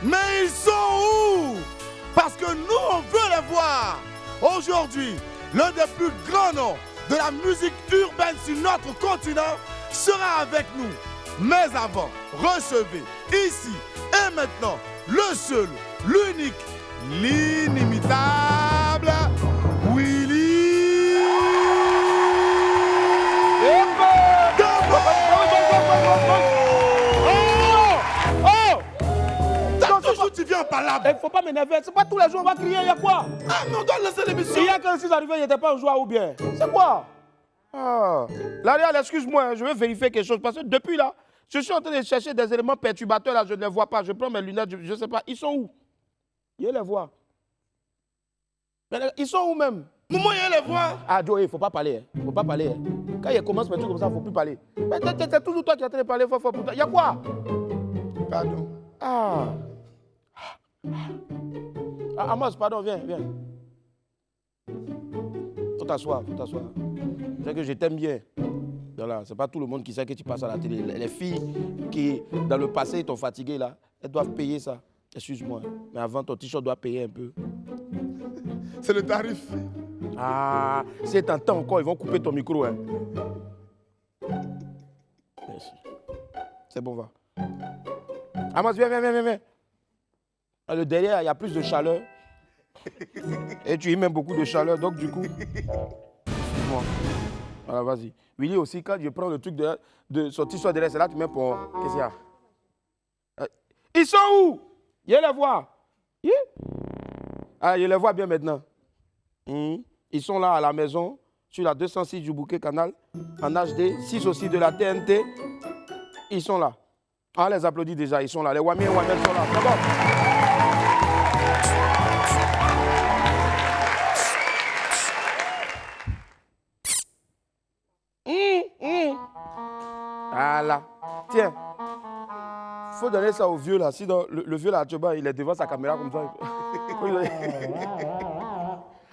Mais ils sont où? Parce que nous, on veut les voir. Aujourd'hui, l'un des plus grands noms de la musique urbaine sur notre continent sera avec nous. Mais avant, recevez ici et maintenant le seul, l'unique, l'inimitable Willy Toujours tu viens par là. Il ne faut pas m'énerver. C'est pas tous les jours on va crier, il y a quoi? Ah mais on doit laisser l'émission. Il y a quand je suis arrivé, il n'était pas un joueur ou bien. C'est quoi? Ah. Là, excuse-moi, je veux vérifier quelque chose. Parce que depuis là, je suis en train de chercher des éléments perturbateurs là, je ne les vois pas. Je prends mes lunettes, je ne sais pas. Ils sont où? Je les vois. Ils sont où même? Maman, il les voit. Ah, Joe, il ne faut pas parler. Il ne faut pas parler. Quand il commence mes trucs comme ça, il ne faut plus parler. Mais c'est toujours toi qui es en train de parler fort pour toi. Il y a quoi? Pardon. Ah. Amos, pardon, viens. Faut t'asseoir. Tu sais que je t'aime bien. Voilà, c'est pas tout le monde qui sait que tu passes à la télé. Les filles qui, dans le passé, t'ont fatigué là, elles doivent payer ça. Excuse-moi, mais avant, ton t-shirt doit payer un peu. C'est le tarif. Ah, si t'entends encore, ils vont couper ton micro. Hein. Merci. C'est bon, va. Amos, viens. Le derrière, il y a plus de chaleur. Et tu y mets beaucoup de chaleur, donc du coup... Excuse-moi. Voilà, vas-y. Willy aussi, quand je prends le truc de son t-shirt derrière, c'est là que tu mets pour... Qu'est-ce qu'il y a? Ils sont où? Je les vois. Ah, je les vois bien maintenant. Ils sont là à la maison, sur la 206 du Bouquet Canal, en HD, 6 aussi de la TNT. Ils sont là. On les applaudit déjà, ils sont là. Les Wami et Wamel sont là. D'abord. Voilà. Tiens. Il faut donner ça au vieux là. Si le vieux là, il est devant sa caméra comme ça.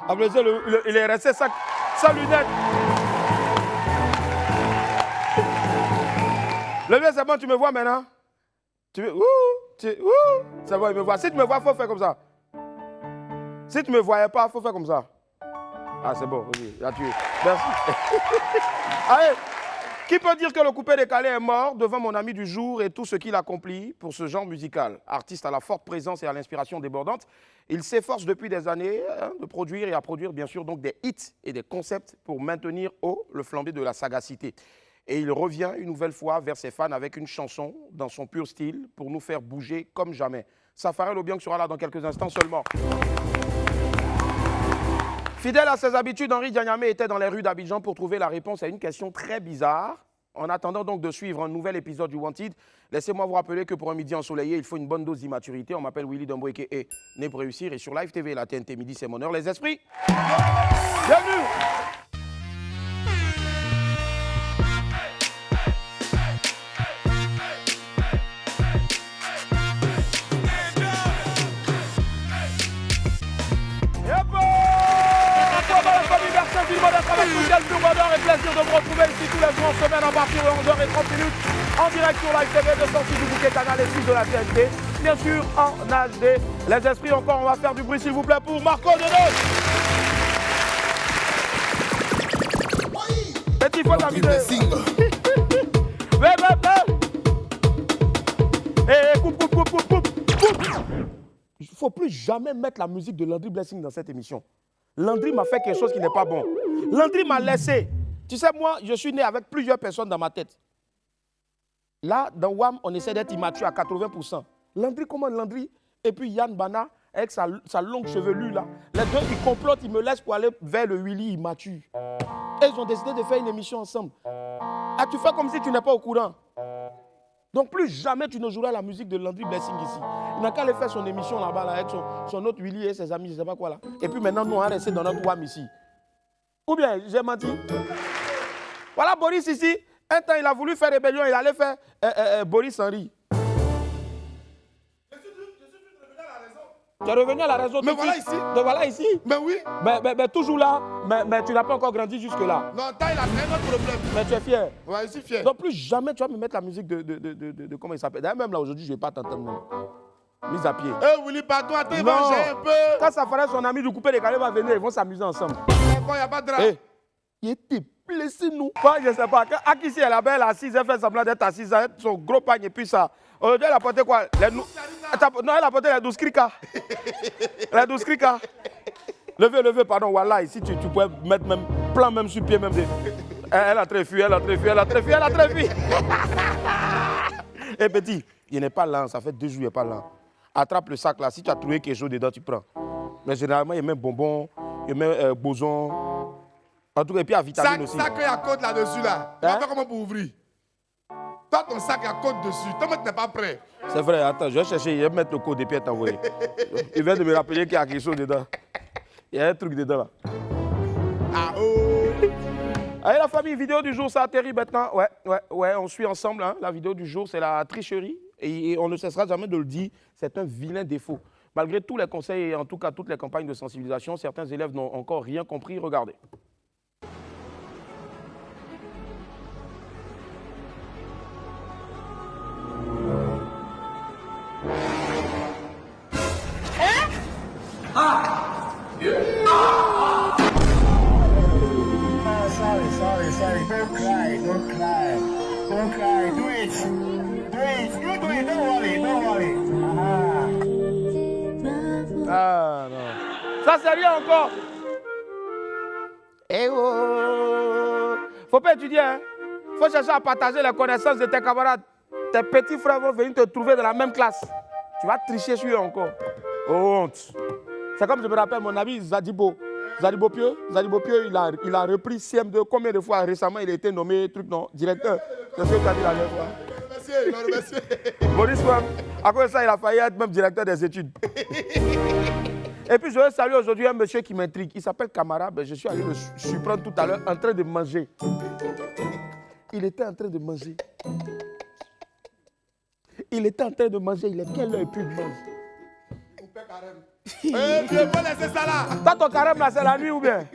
Applaudissez, il est resté sans lunettes. Le vieux, c'est bon, tu me vois maintenant? C'est bon, il me voit. Si tu me vois, il faut faire comme ça. Si tu ne me voyais pas, il faut faire comme ça. Ah, c'est bon, ok, là tu es. Merci. Allez, qui peut dire que le coupé décalé est mort devant mon ami du jour et tout ce qu'il accomplit pour ce genre musical? Artiste à la forte présence et à l'inspiration débordante, il s'efforce depuis des années de produire et à produire bien sûr donc des hits et des concepts pour maintenir haut le flambé de la sagacité. Et il revient une nouvelle fois vers ses fans avec une chanson dans son pur style pour nous faire bouger comme jamais. Safarel Obiang sera là dans quelques instants seulement. Fidèle à ses habitudes, Henri Dianyamé était dans les rues d'Abidjan pour trouver la réponse à une question très bizarre. En attendant donc de suivre un nouvel épisode du Wanted, laissez-moi vous rappeler que pour un midi ensoleillé, il faut une bonne dose d'immaturité. On m'appelle Willy Domboeke et né pour réussir. Et sur Live TV, la TNT Midi, c'est mon heure. Les esprits, bienvenue! Et plaisir de me retrouver ici tous les jours en semaine à partir de 11h30 en direct sur Live TV, 206 du Bouquet Canal et 6 de la TNT. Bien sûr en HD. Les esprits encore, on va faire du bruit s'il vous plaît pour Marco Denos. Petit fois ta vidéo. Coupe. Il ne faut plus jamais mettre la musique de Landry Blessing dans cette émission. Landry m'a fait quelque chose qui n'est pas bon. Landry m'a laissé. Tu sais, moi, je suis né avec plusieurs personnes dans ma tête. Là, dans WAM, on essaie d'être immature à 80%. Landry, comment Landry? Et puis Yann Bana, avec sa longue chevelure là. Les deux, ils complotent, ils me laissent pour aller vers le Willy immature. Et ils ont décidé de faire une émission ensemble. Ah, tu fais comme si tu n'es pas au courant. Donc, plus jamais tu ne joueras la musique de Landry Blessing ici. Il n'a qu'à aller faire son émission là-bas là, avec son autre Willy et ses amis, je ne sais pas quoi là. Et puis maintenant, nous, on va rester dans notre WAM ici. Ou bien, j'ai menti. Voilà Boris ici. Un temps, il a voulu faire rébellion, il allait faire Boris Henry. Tu es revenu à la raison. Mais voilà ici. Donc voilà ici. Mais oui. Mais toujours là. Mais tu n'as pas encore grandi jusque-là. Non, il a un autre problème. Mais tu es fier. Ouais, je suis fier. Donc plus jamais tu vas me mettre la musique de comment il s'appelle. D'ailleurs, même là aujourd'hui, je ne vais pas t'entendre. Mise à pied. Eh Willy, pardon, attends, il va Non. manger un peu. Quand ça ferait son ami du coupé décalé va venir, ils vont s'amuser ensemble. Pourquoi il n'y a pas de drap? Eh, il était blessé, nous. Moi, je ne sais pas. Quand Akissi, elle avait assise, elle fait semblant d'être assise, elle a son gros pagne et puis ça. Aujourd'hui, elle a porté quoi? Non, elle a porté les 12 crica. Les 12 crica. Levez, pardon, voilà, ici, tu pouvais mettre même plan, même sur pied, même des... Elle a très fui. Eh petit, il n'est pas lent, ça fait 2 jours, il n'est pas lent. Attrape le sac là, si tu as trouvé quelque chose dedans, tu prends. Mais généralement, il met bonbons, il met boson. En tout cas, et puis à vitamine aussi. Sac, il y a code là-dessus là. Tu vas faire comment pour ouvrir? Toi, ton sac, il y a code dessus. Toi, tu n'es pas prêt. C'est vrai, attends, je vais chercher, je vais mettre le code et puis t'envoyer. Il vient de me rappeler qu'il y a quelque chose dedans. Il y a un truc dedans là. Ah oh! Allez la famille, vidéo du jour, ça atterrit maintenant. Ouais, on suit ensemble. Hein. La vidéo du jour, c'est la tricherie. Et on ne cessera jamais de le dire, c'est un vilain défaut. Malgré tous les conseils et en tout cas toutes les campagnes de sensibilisation, certains élèves n'ont encore rien compris. Regardez. Sorry. Don't cry. Do it. You do it. Don't worry. Ah non. Ça c'est rien encore. Eh oh. Faut pas étudier, hein. Faut chercher à partager les connaissances de tes camarades. Tes petits frères vont venir te trouver dans la même classe. Tu vas tricher sur eux encore. Honte. C'est comme je me rappelle mon ami Zadibo. Zadibo Pieux, il a repris CM2 combien de fois récemment il a été nommé directeur. C'est ce que tu as dit la dernière fois. Remercier. Maurice Wam, à cause de ça, il a failli être même directeur des études. Et puis je veux saluer aujourd'hui un monsieur qui m'intrigue. Il s'appelle Camara. Ben, je suis allé le surprendre tout à l'heure en train de manger. Il était en train de manger. Il est quelle heure et puis il mange. Eh, viens pas laisser ça là. Toi, ton carême là, c'est la nuit ou bien?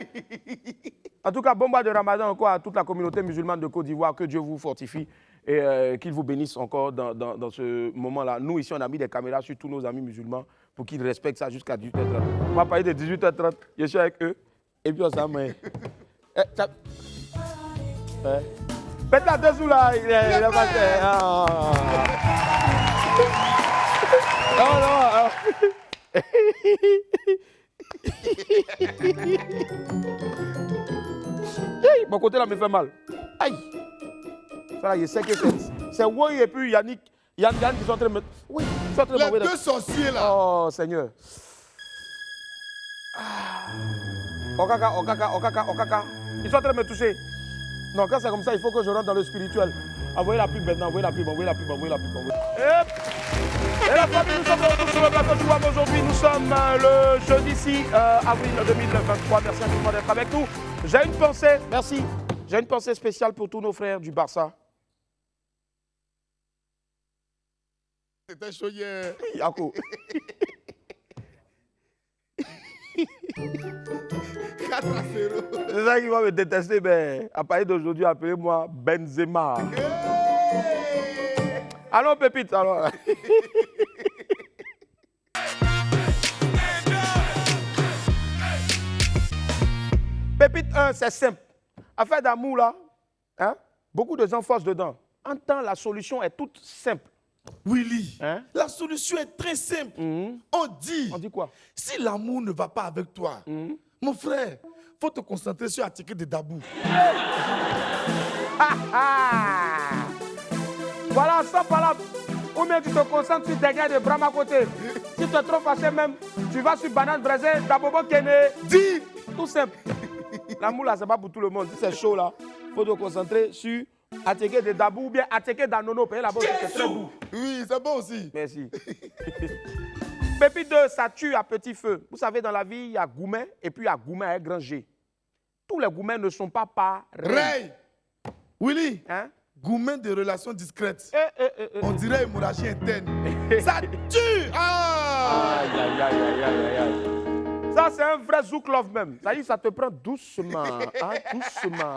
En tout cas, bon mois de Ramadan encore à toute la communauté musulmane de Côte d'Ivoire. Que Dieu vous fortifie et qu'il vous bénisse encore dans ce moment-là. Nous, ici, on a mis des caméras sur tous nos amis musulmans pour qu'ils respectent ça jusqu'à 18h30. On va parler de 18h30. Je suis avec eux. Et puis, on s'en met. Pète la dessous là. Il est passé. Non. Hey, mon côté là me fait mal. Aïe. Ça là, il sait que c'est Woy et puis Yannick. Yann qui sont en train de me... Oui, ils sont en train de Les m'envoyer deux sorciers là. Oh Seigneur. Okaka. Ils sont en train de me toucher. Non, quand c'est comme ça, il faut que je rentre dans le spirituel. Envoyez la pub maintenant, envoyez la pub. Et la famille, nous sommes de retour sur le plateau du WAM aujourd'hui. Nous sommes le jeudi 6 avril 2023. Merci infiniment d'être avec nous. J'ai une pensée spéciale pour tous nos frères du Barça. C'était chaud hier. Yako. 4-0. C'est ça qui va me détester, mais à partir d'aujourd'hui, appelez-moi Benzema. Hey. Allons, Pépite, alors. Pépite 1, c'est simple. Affaire d'amour, là, hein, beaucoup de gens forcent dedans. En temps, la solution est toute simple. Willy, Hein? la solution est très simple. On dit quoi? si l'amour ne va pas avec toi, mon frère, faut te concentrer sur Attiqué de Dabou. Voilà, sans parole. Ou bien tu te concentres sur des gars de Brahma à côté. Si tu es trop fâché même, tu vas sur Banane Brésil, Dabobo Kene. Dis. Tout simple. L'amour là, c'est pas pour tout le monde. Si c'est chaud là, faut te concentrer sur Attiqué de Dabou ou bien Attiqué d'Anono. Là-bas, c'est très doux. Oui, c'est bon aussi. Merci. Pépite 2, ça tue à petit feu. Vous savez, dans la vie, il y a Goumet et puis il y a Goumet avec grand G. Tous les Goumets ne sont pas pareils. Ray. Willy, Hein? gourmet de relations discrètes. Eh. On dirait hémorragie interne. Ça tue. Ah. Aïe. Ça, c'est un vrai zouk love même. Ça dit, ça te prend doucement, hein, doucement.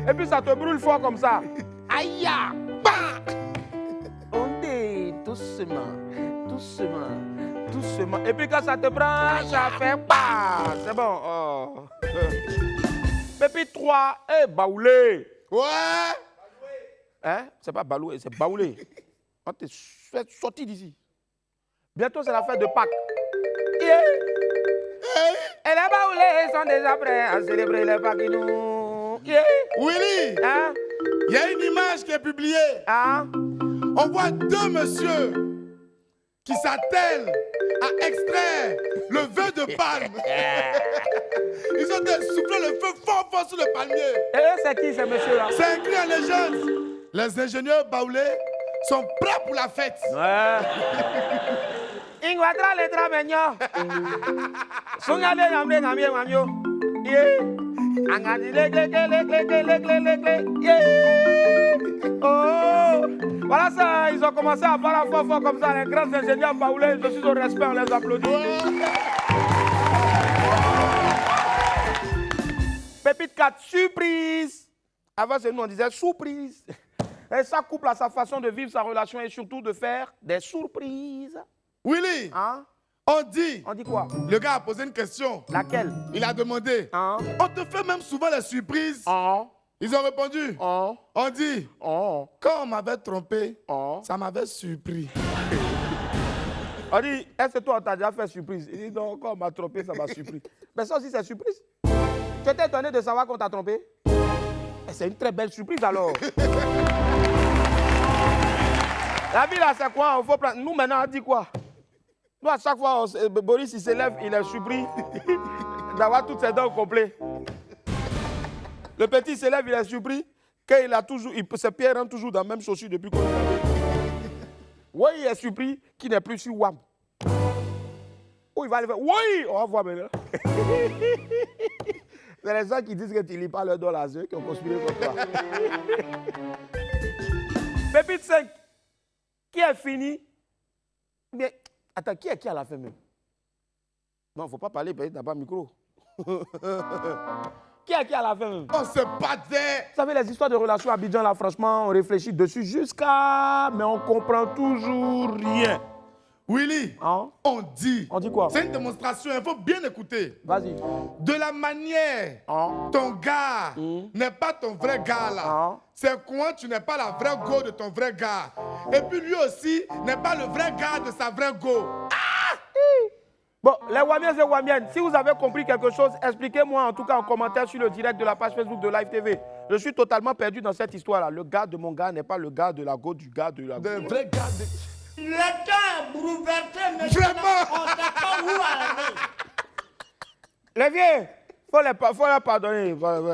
Et puis ça te brûle fort comme ça. Aïe! Bah! On dit, doucement, doucement, doucement. Et puis quand ça te prend, ça fait pas. C'est bon. Oh. Pépite 3, baoulé. Ouais. Hein? C'est pas baloué, c'est baoulé. On t'est sorti d'ici. Bientôt, c'est la fête de Pâques. Yeah. Et les baoulés sont déjà prêts à célébrer les Pâques. Yeah. Willy, Hein? il y a une image qui est publiée. Hein? On voit deux messieurs qui s'attellent à extraire le vœu de palme. Ils ont soufflé le feu fort fort sur le palmier. Et eux, c'est qui ces messieurs-là? C'est écrit en légende. Les ingénieurs baoulés sont prêts pour la fête. Ouais. Ingwatra le trameño. Sungale namre namie mamio. Yeah. Angadi le. Yeah. Oh. Voilà ça, ils ont commencé à parler fort comme ça, les grands ingénieurs baoulés. Je suis au respect, on les applaudit. Pépite 4, surprise. Avant, c'est nous, on disait surprise. Et chaque couple a sa façon de vivre sa relation et surtout de faire des surprises. Willy, Hein? on dit, On dit quoi? le gars a posé une question. Laquelle? Il a demandé, Hein? on te fait même souvent les surprises. Oh. Ils ont répondu, Oh. on dit, Oh. quand on m'avait trompé, Oh. ça m'avait surpris. On dit, est-ce que toi, on t'a déjà fait surprise? Il dit, non, quand on m'a trompé, ça m'a surpris. Mais ça aussi, c'est surprise. Tu étais étonné de savoir qu'on t'a trompé? Et c'est une très belle surprise alors. La vie là, c'est quoi? Il faut prendre... Nous maintenant, on dit quoi? Nous, à chaque fois, Boris, il s'élève, il est surpris d'avoir toutes ses dents complètes. Le petit s'élève, il est surpris qu'il a toujours, ses pieds rentrent toujours dans la même chaussure depuis qu'on l'a. Oui, il est surpris qu'il n'est plus sur WAM. Oh, il va aller faire, oui, on va voir maintenant. C'est les gens qui disent que tu ne lis pas leur dos là, ceux qui ont conspiré contre toi. Pépite 5, qui est fini? Mais, attends, qui est qui à la fin même? Non, il ne faut pas parler, parce que tu n'as pas de micro. Qui est qui à la fin même? On se battait. Vous savez, les histoires de relations à Abidjan, là, franchement, on réfléchit dessus jusqu'à... Mais on ne comprend toujours rien. Willy, Hein? on dit. On dit quoi? C'est une démonstration, il faut bien écouter. Vas-y. De la manière, Hein? ton gars n'est pas ton vrai gars là. Hein? C'est comment tu n'es pas la vraie go de ton vrai gars. Et puis lui aussi n'est pas le vrai gars de sa vraie go. Bon, les Wamiens et Wamiennes, si vous avez compris quelque chose, expliquez-moi en tout cas en commentaire sur le direct de la page Facebook de Live TV. Je suis totalement perdu dans cette histoire-là. Le gars de mon gars n'est pas le gars de la go du gars de la go. Le vrai gars de... Le temps bouleversé, mais Vraiment. on ne sait pas où aller. Les vieux, faut les pardonner. Faut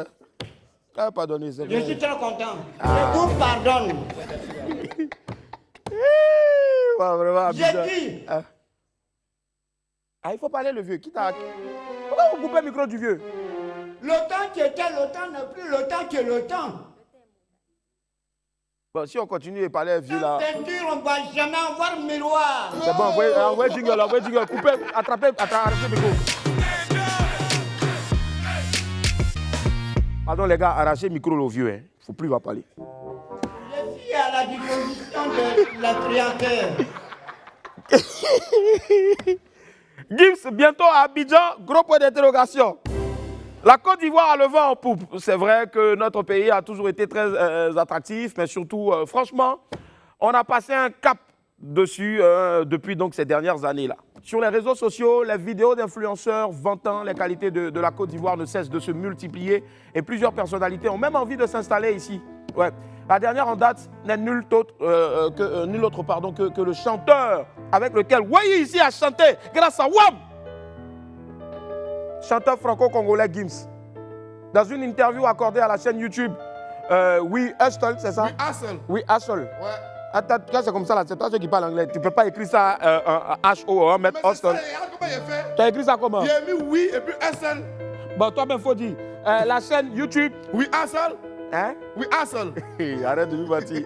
les pardonner, c'est Je vrai. suis très content. Je vous pardonne. Ouais, vraiment, J'ai Abidjan. dit, Hein? Ah, il faut parler le vieux. Pourquoi vous coupez le micro du vieux? le temps qui était le temps n'est plus le temps qui est le temps. Bon, si on continue de parler vieux là. C'est sûr, on ne va jamais avoir miroir. C'est bon, envoyez jingle, coupez, attrapez le micro. Pardon les gars, arrachez le micro au vieux, hein. Faut plus va parler. Je suis à la disposition de la créateur. Gims, bientôt à Abidjan, gros point d'interrogation. La Côte d'Ivoire a le vent en poupe. C'est vrai que notre pays a toujours été très attractif, mais surtout, franchement, on a passé un cap dessus depuis donc ces dernières années-là. Sur les réseaux sociaux, les vidéos d'influenceurs vantant les qualités de la Côte d'Ivoire ne cessent de se multiplier et plusieurs personnalités ont même envie de s'installer ici. Ouais. La dernière en date n'est nul autre, que le chanteur avec lequel Wayi ici a chanté grâce à WAM. Chanteur franco-congolais Gims. Dans une interview accordée à la chaîne YouTube, We Hustle, c'est ça? Oui, Hassel. We Hustle. Ouais. Attends, quand c'est comme ça, là, c'est toi qui parles anglais. Tu ne peux pas écrire ça H-O, mettre Mais c'est ça, Hustle. regarde comment il a fait. Tu as écrit ça comment? Il a mis oui et puis Hassel. Bon, toi-même, il faut dire. La chaîne YouTube. Oui, Hassel. Hein? Oui, Hassel. Arrête de nous mentir.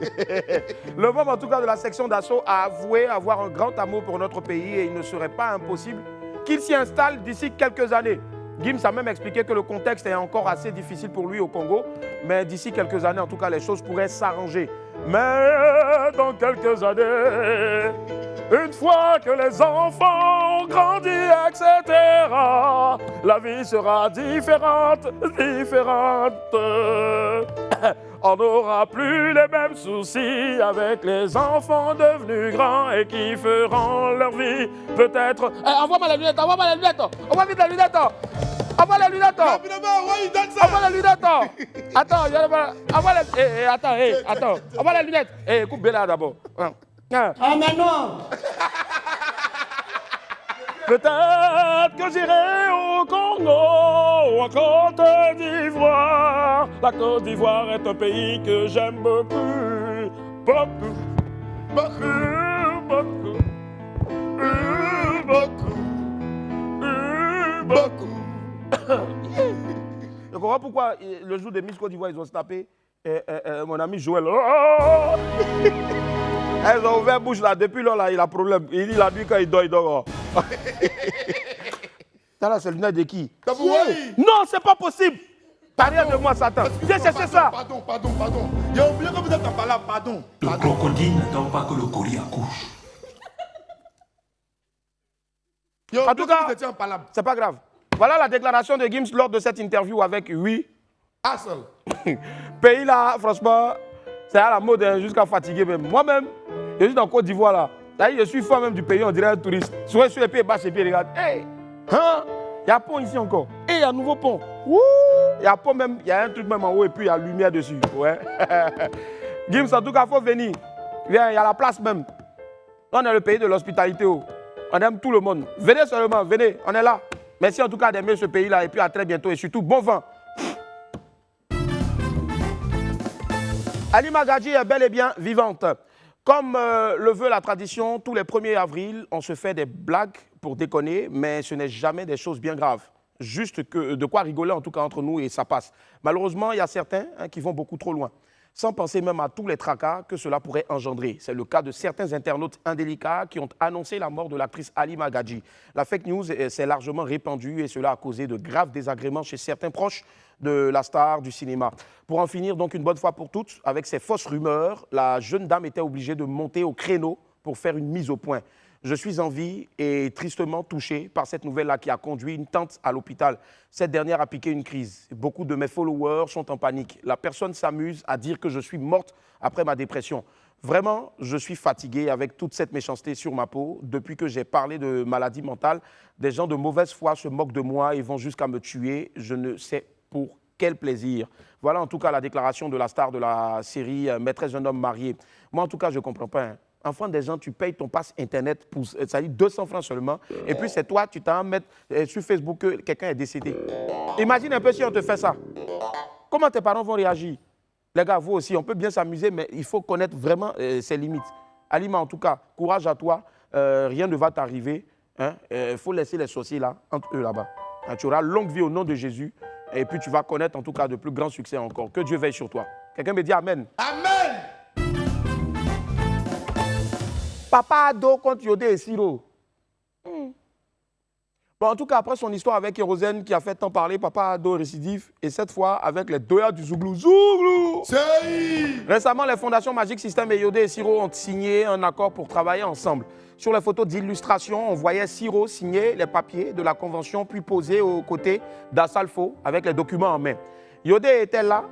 Le membre, en tout cas, de la section d'assaut a avoué avoir un grand amour pour notre pays et il ne serait pas impossible qu'il s'y installe d'ici quelques années. Gims a même expliqué que le contexte est encore assez difficile pour lui au Congo, mais d'ici quelques années, en tout cas, les choses pourraient s'arranger. Mais dans quelques années, une fois que les enfants ont grandi, etc., la vie sera différente. On n'aura plus les mêmes soucis avec les enfants devenus grands et qui feront leur vie peut-être. Envoie-moi les lunettes, envoie vite les lunettes. Envoie les lunettes. Rapidement, ouais, il donne ça. Envoie les lunettes. Attends, envoie les... attends. Envoie les lunettes. Coupe Bella d'abord. Ah, mais non. Peut-être que j'irai au Congo ou en Côte d'Ivoire. La Côte d'Ivoire est un pays que j'aime beaucoup. Beaucoup. Je comprends pourquoi le jour des Miss Côte d'Ivoire, ils ont se tapé mon ami Joël. Oh! Elles ont ouvert bouche là, depuis là, il a problème. Il dit la nuit quand il dort. Ça là, c'est le nez de qui? Non, c'est pas possible. T'as rien de moi, Satan. Viens chercher ça. Pardon. Il a oublié que vous êtes en palabre, pardon. Le crocodile n'attend pas que le colis accouche. En tout cas, vous étiez en palabre. c'est pas grave. Voilà la déclaration de Gims lors de cette interview avec Hassel. Pays là, franchement, c'est à la mode hein, jusqu'à fatiguer même. Moi-même, je suis dans Côte d'Ivoire là. Je suis fan même du pays, on dirait un touriste. Souvent sur les pieds, bas les pieds, regarde. Hey, hein? Il y a un pont ici encore. Et il y a un nouveau pont. Il y a un pont même, il y a un truc même en haut et puis il y a la lumière dessus. Ouais. Gims, en tout cas, il faut venir. Viens, il y a la place même. On est le pays de l'hospitalité. Oh. On aime tout le monde. Venez seulement, venez, on est là. Merci en tout cas d'aimer ce pays-là et puis à très bientôt et surtout bon vent. Halima Gadji est bel et bien vivante. Comme le veut la tradition, tous les 1er avril, on se fait des blagues pour déconner, mais ce n'est jamais des choses bien graves. Juste que, de quoi rigoler en tout cas entre nous et ça passe. Malheureusement, il y a certains qui vont beaucoup trop loin, sans penser même à tous les tracas que cela pourrait engendrer. C'est le cas de certains internautes indélicats qui ont annoncé la mort de l'actrice Halima Gadji. La fake news s'est largement répandue et cela a causé de graves désagréments chez certains proches de la star du cinéma. Pour en finir donc une bonne fois pour toutes, avec ces fausses rumeurs, la jeune dame était obligée de monter au créneau pour faire une mise au point. Je suis en vie et tristement touché par cette nouvelle-là qui a conduit une tante à l'hôpital. Cette dernière a piqué une crise. Beaucoup de mes followers sont en panique. La personne s'amuse à dire que je suis morte après ma dépression. Vraiment, je suis fatigué avec toute cette méchanceté sur ma peau. Depuis que j'ai parlé de maladie mentale, des gens de mauvaise foi se moquent de moi et vont jusqu'à me tuer. Je ne sais pour quel plaisir. Voilà en tout cas la déclaration de la star de la série Maîtresse d'un homme marié. Moi en tout cas, je ne comprends pas. Hein. Enfant des gens, tu payes ton pass internet pour, ça dit 200 francs seulement. Et puis c'est toi, tu t'en mets sur Facebook que quelqu'un est décédé. Imagine un peu si on te fait ça. Comment tes parents vont réagir? Les gars, vous aussi, on peut bien s'amuser, mais il faut connaître vraiment ses limites. Halima, en tout cas, courage à toi. Rien ne va t'arriver. Il faut laisser les sorciers là, entre eux là-bas. Tu auras longue vie au nom de Jésus. Et puis tu vas connaître en tout cas de plus grands succès encore. Que Dieu veille sur toi. Quelqu'un me dit Amen. Amen. Papa Ado contre Yodé et Siro. Bon, en tout cas, après son histoire avec Kérosène qui a fait tant parler, Papa Ado récidive. Et cette fois, avec les Doya du Zouglou. Zouglou! Récemment, les fondations Magic System et Yodé et Siro ont signé un accord pour travailler ensemble. Sur les photos d'illustration, on voyait Siro signer les papiers de la convention puis poser aux côtés d'Assalfo avec les documents en main. Yodé était là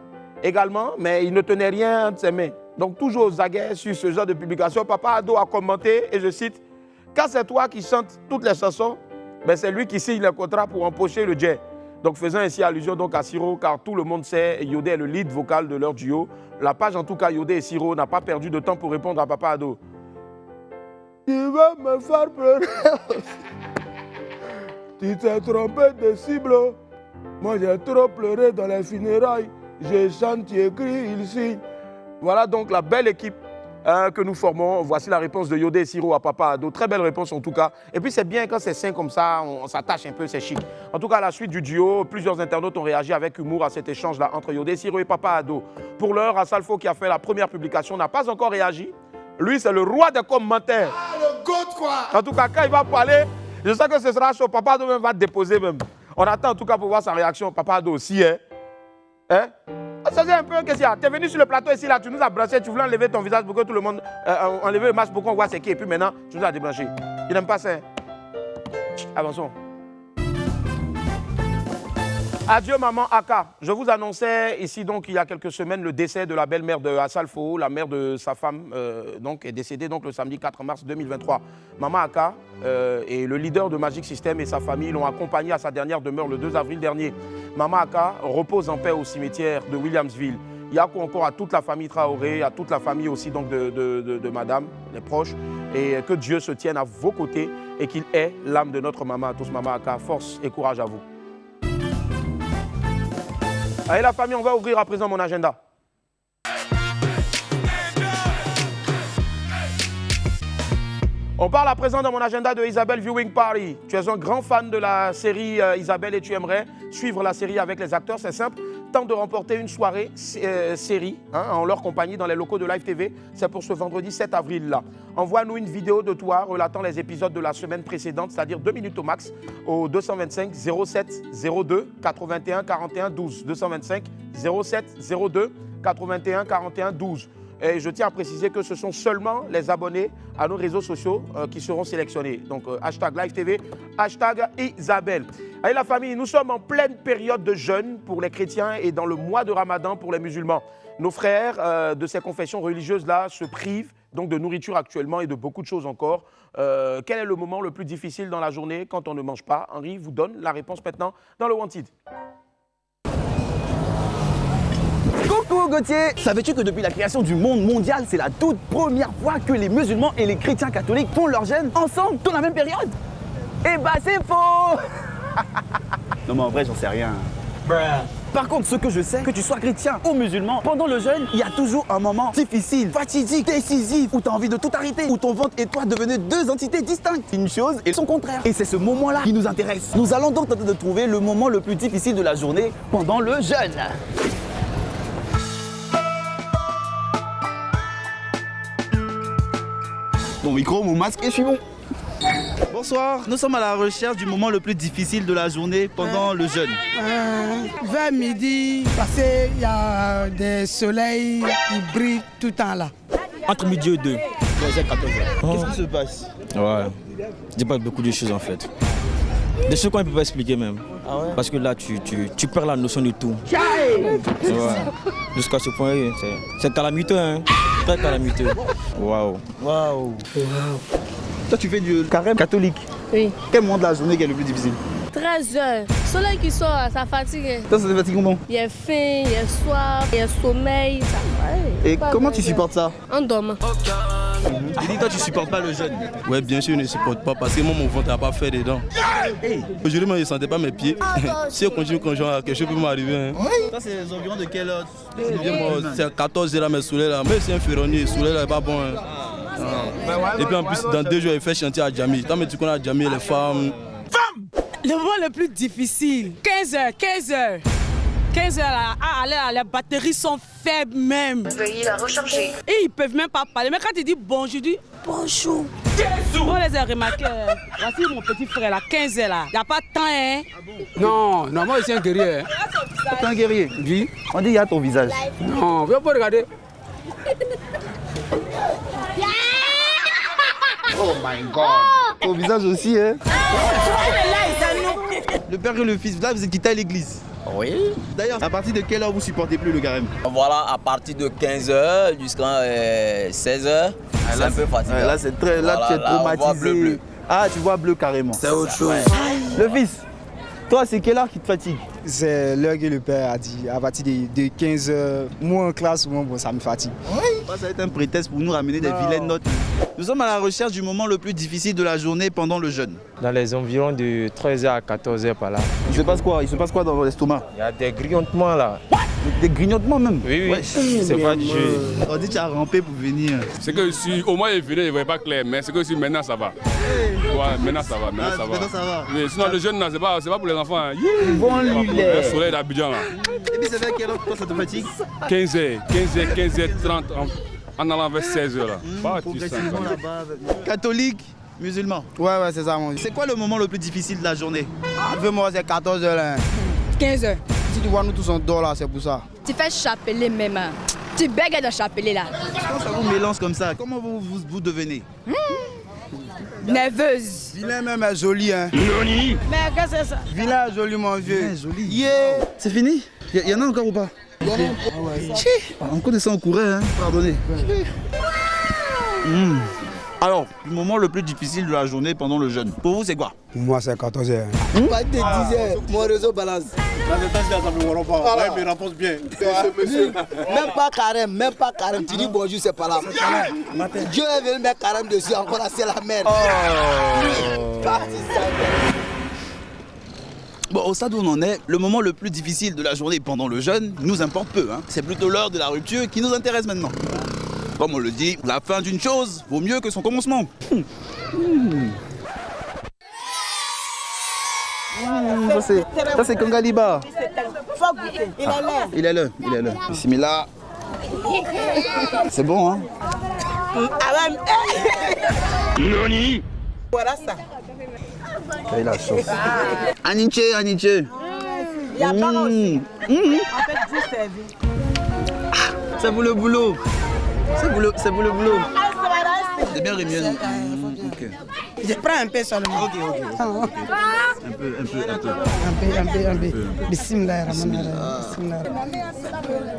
également, mais il ne tenait rien entre ses mains. Donc toujours aux aguets sur ce genre de publication, Papa Ado a commenté, et je cite, « Quand c'est toi qui chantes toutes les chansons, ben c'est lui qui signe le contrat pour empocher le jet. » Donc faisant ainsi allusion donc à Siro, car tout le monde sait, Yodé est le lead vocal de leur duo. La page en tout cas Yodé et Siro n'a pas perdu de temps pour répondre à Papa Ado. Tu vas me faire pleurer. Tu t'es trompé de cible. Moi j'ai trop pleuré dans les funérailles. Je chante, tu écris, il signe. Voilà donc la belle équipe que nous formons. Voici la réponse de Yodé et Siro à Papa Ado. Très belle réponse en tout cas. Et puis c'est bien quand c'est sain comme ça, on s'attache un peu, c'est chic. En tout cas, à la suite du duo, plusieurs internautes ont réagi avec humour à cet échange-là entre Yodé, Siro et Papa Ado. Pour l'heure, Assalfo qui a fait la première publication n'a pas encore réagi. Lui, c'est le roi des commentaires. Ah, le goat quoi. En tout cas, quand il va parler, je sais que ce sera chaud. Papa Ado même va déposer même. On attend en tout cas pour voir sa réaction. Papa Ado aussi, hein? Ça c'est un peu qu'est-ce qu'il y a? Tu es venu sur le plateau ici, là, tu nous as branché, tu voulais enlever ton visage pour que tout le monde... enlever le masque pour qu'on voit c'est qui, et puis maintenant, tu nous as débranché. Je n'aime pas ça. Avançons. Adieu maman Aka. Je vous annonçais ici donc il y a quelques semaines le décès de la belle-mère de Assalfo, la mère de sa femme donc est décédée donc le samedi 4 mars 2023. Maman Aka et le leader de Magic System et sa famille l'ont accompagné à sa dernière demeure le 2 avril dernier. Maman Aka repose en paix au cimetière de Williamsville. Il y a encore à toute la famille Traoré, à toute la famille aussi donc de madame, les proches, et que Dieu se tienne à vos côtés et qu'il ait l'âme de notre maman à tous. Maman Aka, force et courage à vous. Allez la famille, on va ouvrir à présent mon agenda. On parle à présent dans mon agenda de Isabelle Viewing Party. Tu es un grand fan de la série Isabelle et tu aimerais suivre la série avec les acteurs, c'est simple. Tente de remporter une soirée série en leur compagnie dans les locaux de Live TV. C'est pour ce vendredi 7 avril là. Envoie-nous une vidéo de toi relatant les épisodes de la semaine précédente, c'est-à-dire 2 minutes au max, au 225 07 02 81 41 12. 225 07 02 81 41 12. Et je tiens à préciser que ce sont seulement les abonnés à nos réseaux sociaux qui seront sélectionnés. Donc, hashtag Live TV, hashtag Isabelle. Allez la famille, nous sommes en pleine période de jeûne pour les chrétiens et dans le mois de Ramadan pour les musulmans. Nos frères de ces confessions religieuses-là se privent donc de nourriture actuellement et de beaucoup de choses encore. Quel est le moment le plus difficile dans la journée quand on ne mange pas? Henri vous donne la réponse maintenant dans le Wanted. Coucou Gauthier! Savais-tu que depuis la création du monde mondial, c'est la toute première fois que les musulmans et les chrétiens catholiques font leur jeûne ensemble dans la même période? Eh bah c'est faux! Non mais en vrai j'en sais rien. Par contre, ce que je sais, que tu sois chrétien ou musulman, pendant le jeûne, il y a toujours un moment difficile, fatidique, décisif, où tu as envie de tout arrêter, où ton ventre et toi devenez deux entités distinctes, une chose et son contraire. Et c'est ce moment-là qui nous intéresse. Nous allons donc tenter de trouver le moment le plus difficile de la journée pendant le jeûne. Mon micro, mon masque et je suis bon. Bonsoir, nous sommes à la recherche du moment le plus difficile de la journée pendant le jeûne. Vers midi, parce qu'il y a des soleils qui brillent tout le temps là. Entre midi et 2, 13h, 14h. Qu'est-ce qui se passe? Ouais, je parle beaucoup de choses en fait. Des choses qu'on ne peut pas expliquer même. Ah ouais? Parce que là, tu perds la notion de tout. Ouais. Jusqu'à ce point, c'est calamiteux, hein. Très calamiteux. Waouh. Waouh. Toi, tu fais du carême catholique. Oui. Quel moment de la journée qui est le plus difficile? 13h. Soleil qui sort, ça fatigue. Toi, ça te fatigue comment? Il y a faim, il y a soif, il y a sommeil. Ça va. Et comment tu supportes ça? En dormant. Tu dis, toi, tu supportes pas le jeûne? Ouais, bien sûr, je ne supporte pas parce que moi, mon ventre n'a pas fait dedans. Hey. Aujourd'hui, moi, je ne sentais pas mes pieds. Si on continue comme genre, quelque chose peut m'arriver. Hein. Ça, c'est les environs de quelle heure? C'est à 14h là, mais soleil là. Mais c'est un ferronnier, soleil là n'est pas bon. Hein. Et puis en plus, dans 2 jours, il fait chantier à Djamé. Tant que tu connais à Djamé, les femmes. Le moment le plus difficile, 15h. 15h là, les batteries sont faibles même. Veuillez la recharger. Et ils peuvent même pas parler. Mais quand tu dis bonjour, je dis bonjour. On les a remarqués. Voici mon petit frère là, 15h là. Il n'y a pas de temps, hein. Non, moi je suis un guerrier. T'es un guerrier? Oui. On dit, il y a ton visage. Non, viens pas regarder. Oh my God. Ton visage aussi, hein. Le père et le fils, là, vous êtes quittés à l'église. Oui. D'ailleurs, à partir de quelle heure vous supportez plus le carême? Voilà, à partir de 15h jusqu'à 16h, c'est un peu fatigant. Là, c'est très, là, tu es traumatisé. Bleu. Ah, tu vois bleu carrément. C'est autre chose. Le fils, toi, c'est quelle heure qui te fatigue? C'est l'heure que le père a dit, à partir de 15h, moi en classe, moi, bon, ça me fatigue. Oui. Ça va être un prétexte pour nous ramener des vilaines notes. Nous sommes à la recherche du moment le plus difficile de la journée pendant le jeûne. Dans les environs de 13h à 14h par là. Il se passe quoi? Il se passe quoi dans l'estomac? Il y a des grignotements là. Des grignotements même? Oui, oui. C'est pas du jeu. On dit que tu as rampé pour venir. C'est que si au moins il venait, il ne voyait pas clair, mais c'est que si maintenant ça va. Ouais, maintenant ça va. Maintenant ça va. Mais sinon le jeûne là, c'est pas pour les enfants. Hein. Bon lulet. Le soleil d'Abidjan là. Et puis c'est vers quelle heure toi ça te fatigue? 15h30 en allant vers 16h là. Progressivement là-bas. Catholique, musulman. Ouais, c'est ça mon Dieu. C'est quoi le moment le plus difficile de la journée? Moi c'est 14h là. 15h. Si tu vois, nous tous on dort là, c'est pour ça. Tu fais chapeler même. Tu bègues de chapeler là. Quand ça vous mélange comme ça, comment vous devenez? Nerveuse. Vilain même est joli, hein. Mais qu'est-ce que c'est ça? Vilain est joli, mon vieux. Vilain est joli. Yeah. C'est fini? Il y en a encore ou pas? Encore des sangs couraient, hein. Pardonnez. Alors, le moment le plus difficile de la journée pendant le jeûne, pour vous c'est quoi? Pour moi, c'est 14h. Pas de 10 heures, mon réseau balance. Dans le temps, ça me voit pas. Ouais, mais rapporte bien. Même pas carême. Tu dis bonjour, c'est pas là. Dieu est venu mettre carême dessus, encore là, c'est la merde. Bon, au stade où on en est, le moment le plus difficile de la journée pendant le jeûne nous importe peu. Hein. C'est plutôt l'heure de la rupture qui nous intéresse maintenant. Comme on le dit, la fin d'une chose vaut mieux que son commencement. Ça c'est Kangaliba. Il est là. Bismillah. C'est bon, hein? Noni. Voilà ça. Il a chaud. Aniche. Il y a pas aussi. En fait, vous servez. C'est pour le boulot. C'est pour le boulot. C'est bien rémunéré. Ok. Je prends un peu seulement. Ok. Un peu. Bismillah.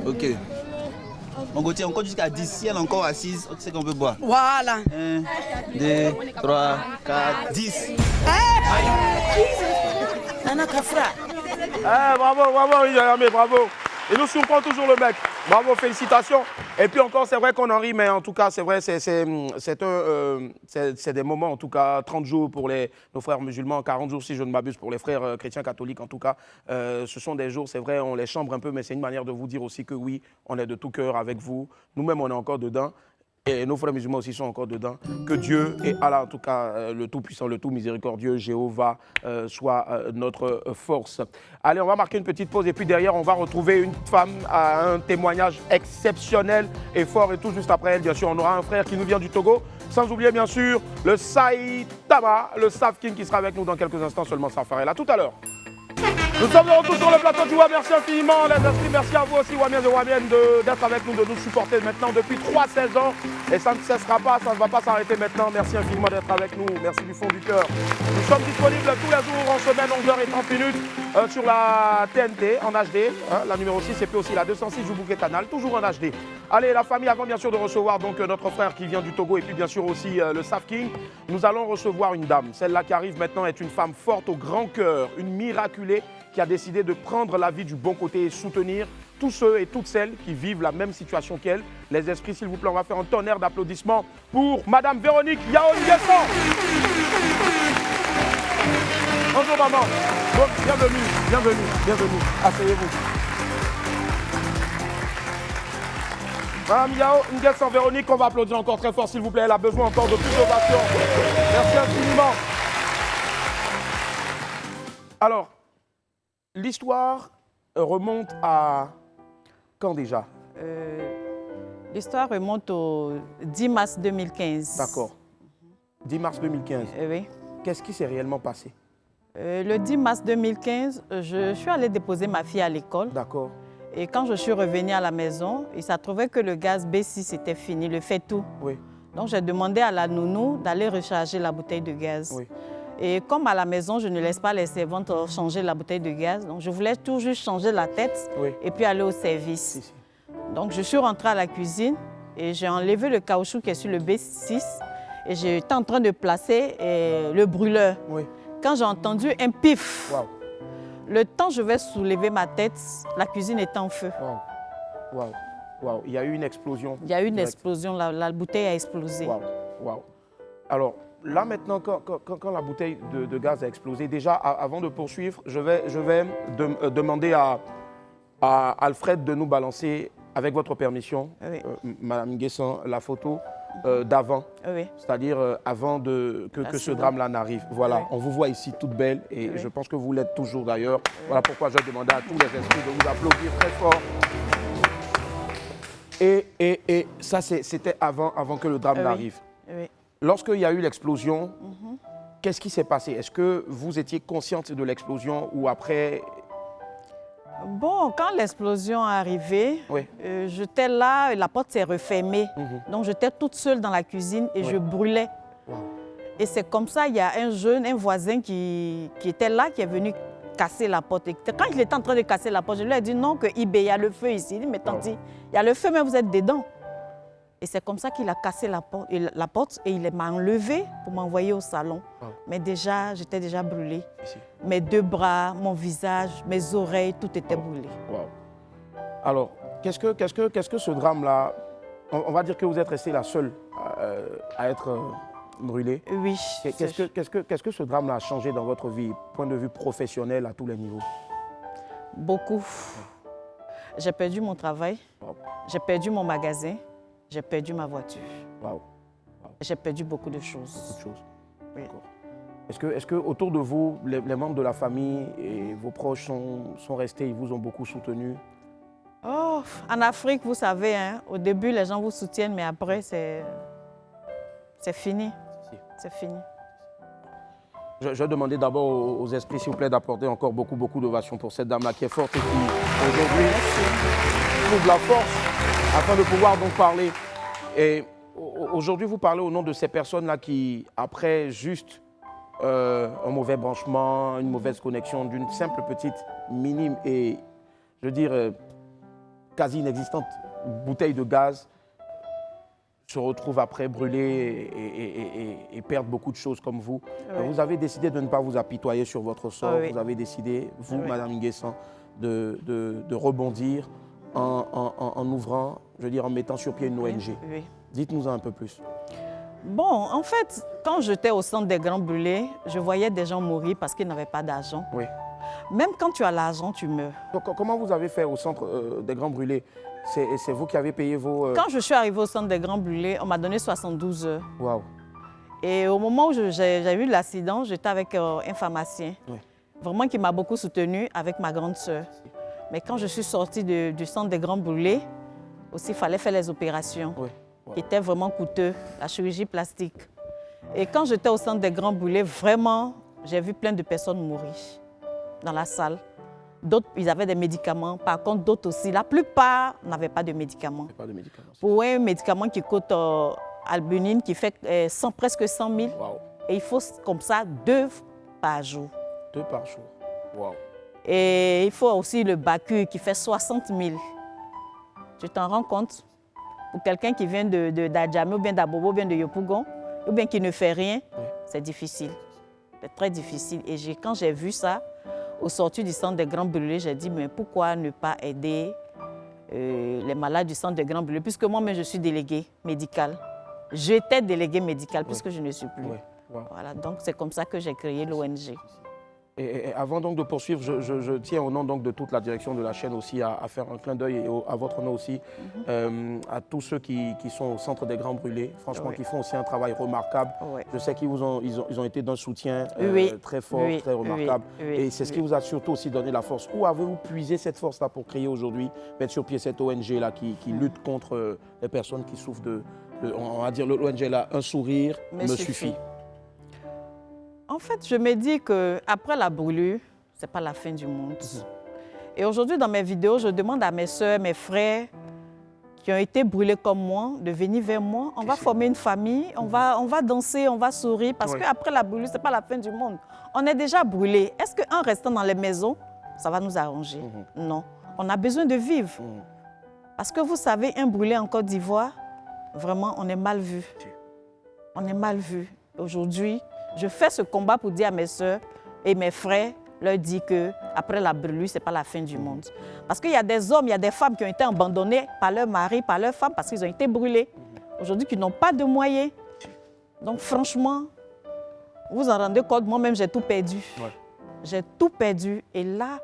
Ok. Mon Gauthier, on compte jusqu'à 10. Si elle est encore assise, tu sais qu'on peut boire. Voilà. 1, 2, 3, 4, 10. Bravo, Idiamé, bravo. Et nous surprend toujours le mec. Bravo, félicitations. Et puis encore, c'est vrai qu'on en rit, mais en tout cas, c'est vrai, c'est des moments, en tout cas, 30 jours pour nos frères musulmans, 40 jours, si je ne m'abuse, pour les frères chrétiens catholiques, en tout cas. Ce sont des jours, c'est vrai, on les chambre un peu, mais c'est une manière de vous dire aussi que oui, on est de tout cœur avec vous. Nous-mêmes, on est encore dedans. Et nos frères musulmans aussi sont encore dedans. Que Dieu et Allah, en tout cas, le Tout-Puissant, le Tout-Miséricordieux, Jéhovah, soit notre force. Allez, on va marquer une petite pause et puis derrière, on va retrouver une femme à un témoignage exceptionnel et fort. Et tout juste après elle, bien sûr, on aura un frère qui nous vient du Togo. Sans oublier, bien sûr, le Saïtama, le Staff King qui sera avec nous dans quelques instants seulement. Ça fera là tout à l'heure. Nous sommes de retour sur le plateau du WA. Merci infiniment, les inscrits. Merci à vous aussi, Wamiens et Wamiennes, d'être avec nous, de nous supporter maintenant depuis 3 saisons. Et ça ne cessera pas, ça ne va pas s'arrêter maintenant. Merci infiniment d'être avec nous. Merci du fond du cœur. Nous sommes disponibles tous les jours en semaine, 11h30 sur la TNT en HD, la numéro 6, et puis aussi la 206 du Bouquet Canal, toujours en HD. Allez, la famille, avant bien sûr de recevoir donc notre frère qui vient du Togo et puis bien sûr aussi le Staff King, nous allons recevoir une dame. Celle-là qui arrive maintenant est une femme forte au grand cœur, une miraculée qui a décidé de prendre la vie du bon côté et soutenir tous ceux et toutes celles qui vivent la même situation qu'elle. Les esprits, s'il vous plaît, on va faire un tonnerre d'applaudissements pour Madame Véronique Yao Nguessan. Bonjour maman. Bon, bienvenue. Asseyez-vous. Madame Yao Nguessan Véronique, on va applaudir encore très fort, s'il vous plaît. Elle a besoin encore de plus d'ovation. Merci infiniment. Alors, l'histoire remonte à quand déjà? L'histoire remonte au 10 mars 2015. D'accord. 10 mars 2015. Oui. Qu'est-ce qui s'est réellement passé? Le 10 mars 2015, je suis allée déposer ma fille à l'école. D'accord. Et quand je suis revenue à la maison, il s'est trouvé que le gaz B6 était fini, le fait tout. Oui. Donc j'ai demandé à la nounou d'aller recharger la bouteille de gaz. Oui. Et comme à la maison, je ne laisse pas les servantes changer la bouteille de gaz, donc je voulais tout juste changer la tête et puis aller au service. Donc je suis rentrée à la cuisine et j'ai enlevé le caoutchouc qui est sur le B6 et j'étais en train de placer le brûleur. Oui. Quand j'ai entendu un pif, wow. Le temps je vais soulever ma tête, la cuisine était en feu. Wow. Wow. Il y a eu une explosion. Il y a eu une explosion, la bouteille a explosé. Wow. Alors, là maintenant, quand la bouteille de gaz a explosé, déjà, avant de poursuivre, je vais demander à Alfred de nous balancer, avec votre permission, Madame Nguessan, la photo d'avant, c'est-à-dire avant que ce drame-là n'arrive. Voilà, on vous voit ici toute belle et je pense que vous l'êtes toujours d'ailleurs. Voilà pourquoi je demandais à tous les esprits de vous applaudir très fort. Et ça, c'était avant que le drame n'arrive. Lorsqu'il y a eu l'explosion, qu'est-ce qui s'est passé? Est-ce que vous étiez consciente de l'explosion ou après? Bon, quand l'explosion est arrivée, j'étais là, la porte s'est refermée. Donc j'étais toute seule dans la cuisine et je brûlais. Et c'est comme ça, il y a un voisin qui était là, qui est venu casser la porte. Et quand il était en train de casser la porte, je lui ai dit non, il y a le feu ici. Il dit, mais tante, il y a le feu, mais vous êtes dedans. Et c'est comme ça qu'il a cassé la porte et il m'a enlevée pour m'envoyer au salon. Mais déjà, j'étais déjà brûlée. Mes 2 bras, mon visage, mes oreilles, tout était brûlé. Alors, qu'est-ce que ce drame-là, on va dire que vous êtes restée la seule à être brûlée. Oui. Qu'est-ce que ce drame-là a changé dans votre vie, point de vue professionnel à tous les niveaux? Beaucoup. J'ai perdu mon travail, j'ai perdu mon magasin, j'ai perdu ma voiture. J'ai perdu beaucoup de choses. Oui. Est-ce que autour de vous, les membres de la famille et vos proches sont restés, ils vous ont beaucoup soutenu? Oh, en Afrique, vous savez, hein, au début, les gens vous soutiennent, mais après, c'est fini. C'est fini. Je vais demander d'abord aux esprits, s'il vous plaît, d'apporter encore beaucoup d'ovations pour cette dame-là qui est forte et qui, aujourd'hui, trouve la force afin de pouvoir donc parler. Et aujourd'hui, vous parlez au nom de ces personnes-là qui, après juste un mauvais branchement, une mauvaise connexion d'une simple petite, minime et, je veux dire, quasi inexistante bouteille de gaz, se retrouvent après brûlés et perdent beaucoup de choses comme vous. Oui. Vous avez décidé de ne pas vous apitoyer sur votre sort. Oui. Vous avez décidé, vous, Madame Nguessan, de rebondir en ouvrant, je veux dire, en mettant sur pied une ONG. Oui. Dites-nous un peu plus. Bon, en fait, quand j'étais au centre des Grands Brûlés, je voyais des gens mourir parce qu'ils n'avaient pas d'argent. Oui. Même quand tu as l'argent, tu meurs. Donc, comment vous avez fait au centre des Grands Brûlés? C'est vous qui avez payé vos... Quand je suis arrivée au centre des Grands Brûlés, on m'a donné 72 heures. Waouh. Et au moment où j'ai eu l'accident, j'étais avec un pharmacien, vraiment qui m'a beaucoup soutenue avec ma grande sœur. Mais quand je suis sortie du centre des Grands Brûlés, aussi, il fallait faire les opérations, qui étaient vraiment coûteuses, la chirurgie plastique. Et quand j'étais au centre des Grands Brûlés, vraiment, j'ai vu plein de personnes mourir dans la salle. D'autres, ils avaient des médicaments. Par contre, d'autres aussi. La plupart n'avaient pas de médicaments. Pour un médicament qui coûte albumine, qui fait presque 100 000. Wow. Et il faut comme ça 2 par jour. 2 par jour. Wow. Et il faut aussi le Bacu qui fait 60 000. Tu t'en rends compte? Pour quelqu'un qui vient d'Adjamé ou bien d'Abobo ou bien de Yopougon, ou bien qui ne fait rien, c'est difficile. C'est très difficile. Et quand j'ai vu ça, au sortir du centre des Grands Brûlés, j'ai dit, mais pourquoi ne pas aider les malades du centre des Grands Brûlés, puisque moi-même, je suis déléguée médicale. J'étais déléguée médicale, puisque je ne suis plus. Voilà, donc c'est comme ça que j'ai créé l'ONG. Et avant donc de poursuivre, je tiens au nom donc de toute la direction de la chaîne aussi à faire un clin d'œil et à votre nom aussi, à tous ceux qui sont au centre des Grands Brûlés, franchement, qui font aussi un travail remarquable. Je sais qu'ils ont été d'un soutien très fort, très remarquable. Et c'est ce qui vous a surtout aussi donné la force. Où avez-vous puisé cette force-là pour créer aujourd'hui, mettre sur pied cette ONG-là qui lutte contre les personnes qui souffrent on va dire l'ONG-là, un sourire me suffit. En fait, je me dis qu'après la brûlure, ce n'est pas la fin du monde. Et aujourd'hui, dans mes vidéos, je demande à mes soeurs, mes frères qui ont été brûlés comme moi, de venir vers moi. On va former une famille, on va danser, on va sourire, parce qu'après la brûlure, ce n'est pas la fin du monde. On est déjà brûlés. Est-ce qu'en restant dans les maisons, ça va nous arranger? Non. On a besoin de vivre. Parce que vous savez, un brûlé en Côte d'Ivoire, vraiment, on est mal vu. On est mal vu. Aujourd'hui, je fais ce combat pour dire à mes soeurs et mes frères, leur dire qu'après la brûlure, ce n'est pas la fin du monde. Parce qu'il y a des hommes, il y a des femmes qui ont été abandonnés par leur mari, par leur femme, parce qu'ils ont été brûlés. Aujourd'hui, qui n'ont pas de moyens. Donc franchement, vous en rendez compte, moi-même, j'ai tout perdu. J'ai tout perdu. Et là,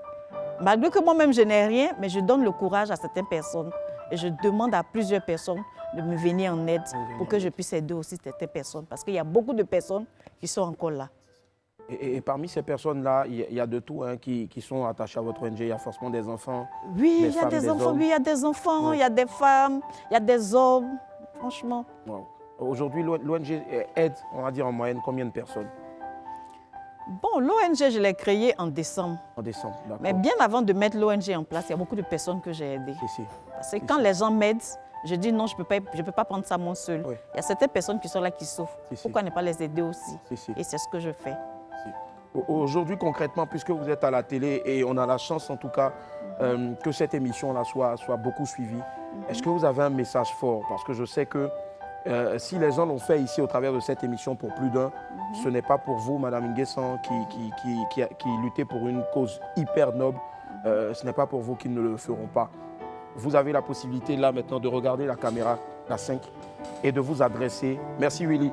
malgré que moi-même, je n'ai rien, mais je donne le courage à certaines personnes. Et je demande à plusieurs personnes de me venir en aide pour que je puisse aider aussi certaines personnes. Parce qu'il y a beaucoup de personnes qui sont encore là. Et parmi ces personnes-là, il y a de tout qui sont attachées à votre ONG. Il y a forcément des enfants. Oui, il y a des enfants. Oui, il y a des enfants, il y a des femmes, il y a des hommes. Franchement. Wow. Aujourd'hui, l'ONG aide, on va dire en moyenne, combien de personnes? Bon, l'ONG, je l'ai créée en décembre. En décembre, d'accord. Mais bien avant de mettre l'ONG en place, il y a beaucoup de personnes que j'ai aidées. Parce que quand les gens m'aident, je dis non, je ne peux pas prendre ça moi seul. Oui. Il y a certaines personnes qui sont là qui souffrent. Pourquoi ne pas les aider aussi? Et c'est ce que je fais. Aujourd'hui, concrètement, puisque vous êtes à la télé et on a la chance en tout cas que cette émission-là soit beaucoup suivie, est-ce que vous avez un message fort? Parce que je sais que si les gens l'ont fait ici au travers de cette émission pour plus d'un, ce n'est pas pour vous, Madame Nguessan, qui luttez pour une cause hyper noble. Ce n'est pas pour vous qu'ils ne le feront pas. Vous avez la possibilité là maintenant de regarder la caméra, la 5, et de vous adresser, merci Willy,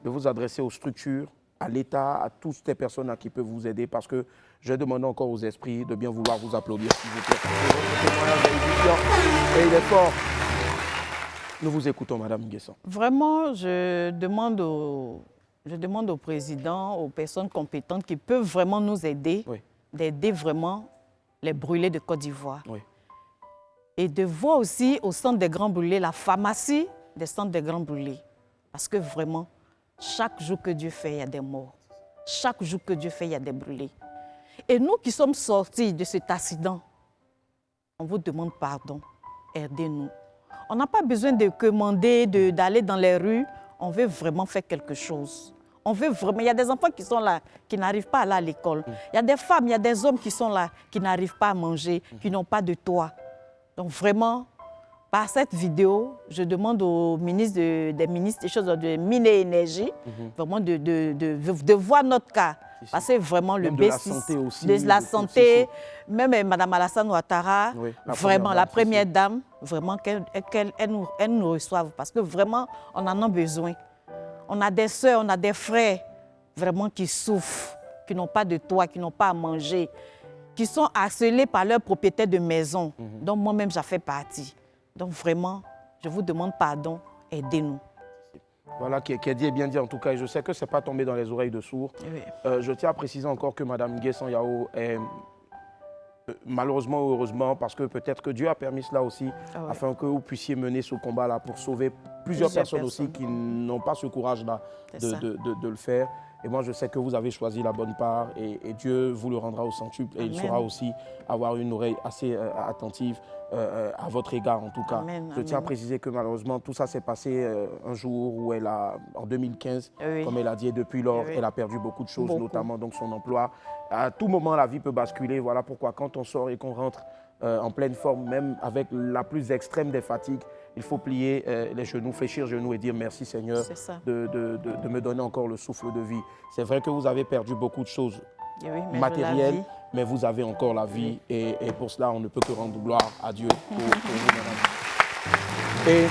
de vous adresser aux structures, à l'État, à toutes ces personnes qui peuvent vous aider, parce que je demande encore aux esprits de bien vouloir vous applaudir, s'il vous plaît. Et il est fort. Nous vous écoutons, Madame Nguessan. Vraiment, je demande au président, aux personnes compétentes qui peuvent vraiment nous aider, d'aider vraiment les brûlés de Côte d'Ivoire. Et de voir aussi au centre des Grands Brûlés, la pharmacie des centres des Grands Brûlés. Parce que vraiment, chaque jour que Dieu fait, il y a des morts. Chaque jour que Dieu fait, il y a des brûlés. Et nous qui sommes sortis de cet accident, on vous demande pardon. Aidez-nous. On n'a pas besoin de commander, d'aller dans les rues. On veut vraiment faire quelque chose. On veut vraiment. Il y a des enfants qui sont là, qui n'arrivent pas à aller à l'école. Il y a des femmes, il y a des hommes qui sont là, qui n'arrivent pas à manger, qui n'ont pas de toit. Donc vraiment, par cette vidéo, je demande au ministre des choses de Mines et Énergie, vraiment de voir notre cas. Parce que vraiment le B6, de la santé, même Mme Alassane Ouattara, vraiment la première dame, vraiment qu'elle nous reçoive. Parce que vraiment, on en a besoin. On a des soeurs, on a des frères vraiment qui souffrent, qui n'ont pas de toit, qui n'ont pas à manger, qui sont harcelés par leurs propriétaires de maison, dont moi-même j'en fais partie. Donc vraiment, je vous demande pardon, aidez-nous. Voilà, qui est dit et bien dit en tout cas, et je sais que ce n'est pas tombé dans les oreilles de sourds. Je tiens à préciser encore que Mme Nguessan Yao est malheureusement ou heureusement, parce que peut-être que Dieu a permis cela aussi, afin que vous puissiez mener ce combat-là pour sauver plusieurs personnes aussi qui n'ont pas ce courage-là de le faire. Et moi, je sais que vous avez choisi la bonne part et Dieu vous le rendra au centuple. Et il saura aussi avoir une oreille assez attentive à votre égard, en tout cas. Je tiens à préciser que malheureusement, tout ça s'est passé un jour où elle a, en 2015, comme elle a dit, et depuis lors, elle a perdu beaucoup de choses, notamment donc son emploi. À tout moment, la vie peut basculer. Voilà pourquoi quand on sort et qu'on rentre en pleine forme, même avec la plus extrême des fatigues, il faut plier les genoux, fléchir les genoux et dire merci Seigneur de me donner encore le souffle de vie. C'est vrai que vous avez perdu beaucoup de choses matérielles, mais vous avez encore la vie et pour cela, on ne peut que rendre gloire à Dieu pour vous, madame. Et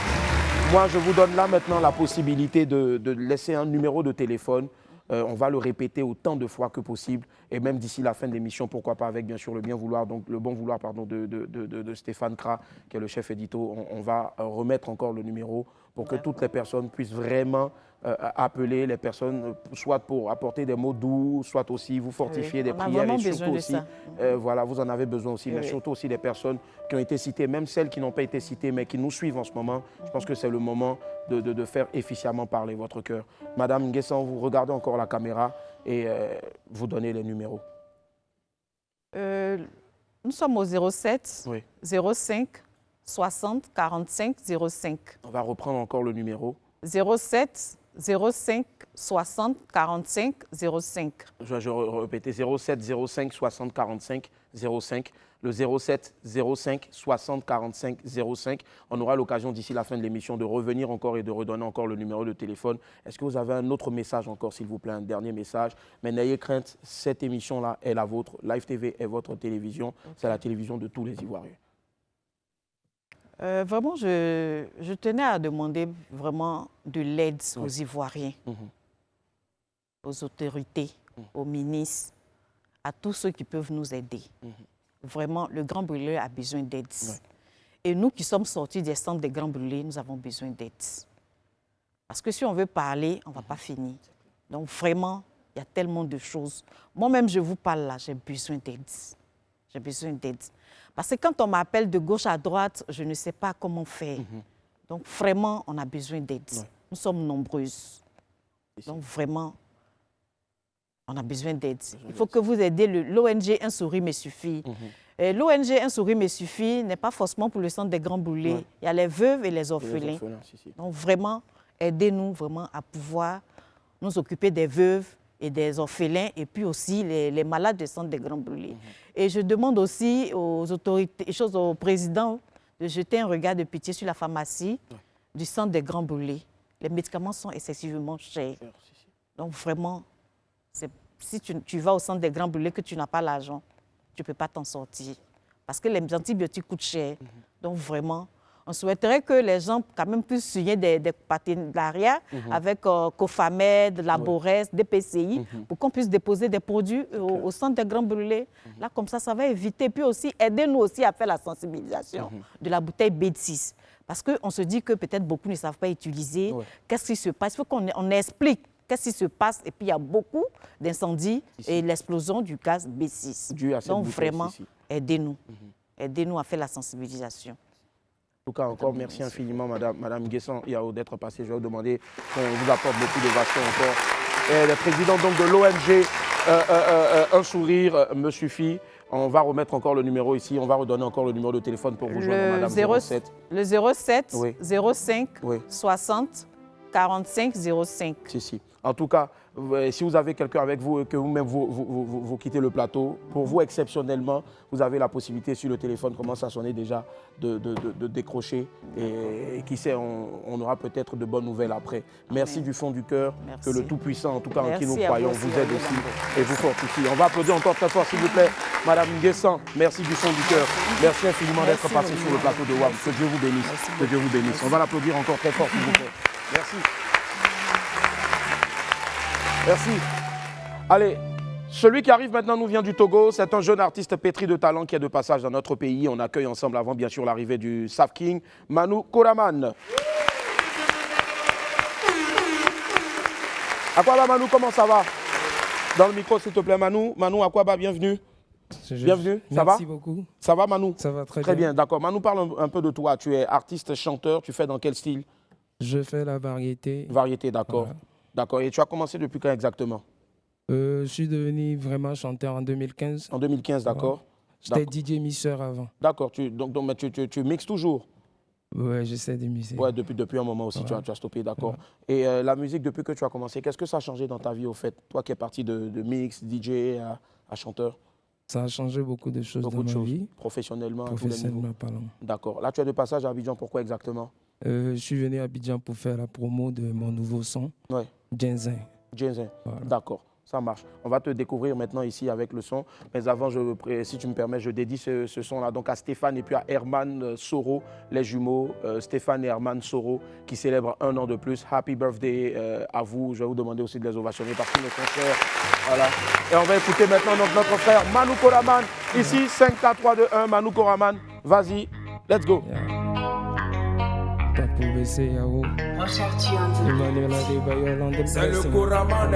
moi, je vous donne là maintenant la possibilité de laisser un numéro de téléphone. On va le répéter autant de fois que possible et même d'ici la fin de l'émission, pourquoi pas avec bien sûr le bien vouloir, donc le bon vouloir pardon, de Stéphane Kra, qui est le chef édito. On va remettre encore le numéro pour que toutes les personnes puissent vraiment appeler les personnes, soit pour apporter des mots doux, soit aussi vous fortifier des prières et surtout aussi, voilà, vous en avez besoin aussi, mais surtout aussi des personnes qui ont été citées, même celles qui n'ont pas été citées, mais qui nous suivent en ce moment. Je pense que c'est le moment de faire efficacement parler votre cœur. Madame Nguessan, vous regardez encore la caméra et vous donnez les numéros. Nous sommes au 07 05 60 45 05. On va reprendre encore le numéro. 07 05 60 45 05. Je vais répéter 07 05 60 45 05. Le 07 05 60 45 05. On aura l'occasion d'ici la fin de l'émission de revenir encore et de redonner encore le numéro de téléphone. Est-ce que vous avez un autre message encore, s'il vous plaît, un dernier message? Mais n'ayez crainte, cette émission-là est la vôtre. Live TV est votre télévision. C'est la télévision de tous les Ivoiriens. Vraiment, je tenais à demander vraiment de l'aide aux Ivoiriens, aux autorités, aux ministres, à tous ceux qui peuvent nous aider. Vraiment, le Grand Brûlé a besoin d'aide. Et nous qui sommes sortis des centres des Grands Brûlés, nous avons besoin d'aide. Parce que si on veut parler, on ne va pas finir. Donc vraiment, il y a tellement de choses. Moi-même, je vous parle là, j'ai besoin d'aide. J'ai besoin d'aide. Parce que quand on m'appelle de gauche à droite, je ne sais pas comment faire. Donc vraiment, on a besoin d'aide. Nous sommes nombreuses. Donc vraiment, On a besoin d'aide. Il faut que vous aidiez l'ONG Un sourire me suffit. L'ONG Un sourire me suffit n'est pas forcément pour le centre des Grands Brûlés. Ouais. Il y a les veuves et les orphelins. Donc vraiment, aidez-nous vraiment à pouvoir nous occuper des veuves et des orphelins et puis aussi les malades du centre des Grands Brûlés. Et je demande aussi aux autorités, au président de jeter un regard de pitié sur la pharmacie du centre des Grands Brûlés. Les médicaments sont excessivement chers. Donc vraiment, si tu vas au centre des Grands Brûlés que tu n'as pas l'argent, tu ne peux pas t'en sortir. Parce que les antibiotiques coûtent cher. Donc vraiment, on souhaiterait que les gens quand même puissent signer des partenariats avec Cofamed, Labores, DPCI, pour qu'on puisse déposer des produits au centre des Grands Brûlés. Là, comme ça va éviter. Puis aussi, aidez-nous aussi à faire la sensibilisation de la bouteille B6. Parce qu'on se dit que peut-être beaucoup ne savent pas utiliser. Qu'est-ce qui se passe? Il faut qu'on explique qu'est-ce qui se passe. Et puis, il y a beaucoup d'incendies et l'explosion du gaz B6. Donc, vraiment, aidez-nous. Aidez-nous à faire la sensibilisation. En tout cas, encore merci infiniment, Madame Guessan Yao, d'être passée. Je vais vous demander qu'on vous apporte beaucoup d'ovations encore. Et le président donc, de l'ONG Un sourire me suffit. On va remettre encore le numéro ici. On va redonner encore le numéro de téléphone pour vous joindre, Madame 07. Le 07 05 60 45 05. Si. En tout cas, si vous avez quelqu'un avec vous et que vous-même vous quittez le plateau, pour vous exceptionnellement, vous avez la possibilité sur le téléphone, commence à sonner déjà, de décrocher. Et qui sait, on aura peut-être de bonnes nouvelles après. Merci du fond du cœur. Que le Tout-Puissant, en tout cas en qui nous croyons, vous aide aussi et vous fortifie. On va applaudir encore très fort, s'il vous plaît, Madame Guessan. Merci du fond du cœur. Merci infiniment d'être passé sur le plateau de WAM. Que Dieu vous bénisse. Que Dieu vous bénisse. On va l'applaudir encore très fort, s'il vous plaît. Merci. Merci. Allez, celui qui arrive maintenant nous vient du Togo. C'est un jeune artiste pétri de talent qui est de passage dans notre pays. On accueille ensemble avant, bien sûr, l'arrivée du Saf King, Manu Koraman. Akwaba Manu, comment ça va? Dans le micro, s'il te plaît, Manu. Manu Akwaba, bienvenue. Bienvenue, ça va? Merci beaucoup. Ça va, Manu? Ça va très bien. Très bien, d'accord. Manu, parle un peu de toi. Tu es artiste, chanteur. Tu fais dans quel style? Je fais la variété. Variété, d'accord. Voilà. D'accord. Et tu as commencé depuis quand exactement? Je suis devenu vraiment chanteur en 2015. En 2015, d'accord. J'étais DJ mixeur avant. D'accord. Donc tu mixes toujours? Ouais, j'essaie de mixer. Ouais, depuis un moment aussi, tu as stoppé, d'accord. Et la musique, depuis que tu as commencé, qu'est-ce que ça a changé dans ta vie au fait? Toi qui es parti de mix, DJ à chanteur? Ça a changé beaucoup de choses dans ma vie. Professionnellement, parlant. D'accord. Là, tu es de passage à Abidjan, pourquoi exactement? Je suis venu à Abidjan pour faire la promo de mon nouveau son, Djenzin. Djenzin, voilà. D'accord, ça marche. On va te découvrir maintenant ici avec le son. Mais avant, si tu me permets, je dédie ce son-là donc à Stéphane et puis à Herman Soro, les jumeaux, Stéphane et Herman Soro, qui célèbrent 1 an de plus. Happy birthday à vous. Je vais vous demander aussi de les ovationner parce que le concert. Voilà. Et on va écouter maintenant notre frère Manu Koraman. Ici, 5, 4, 3, 2, 1, Manu Koraman. Vas-y, let's go. C'est le Koraman.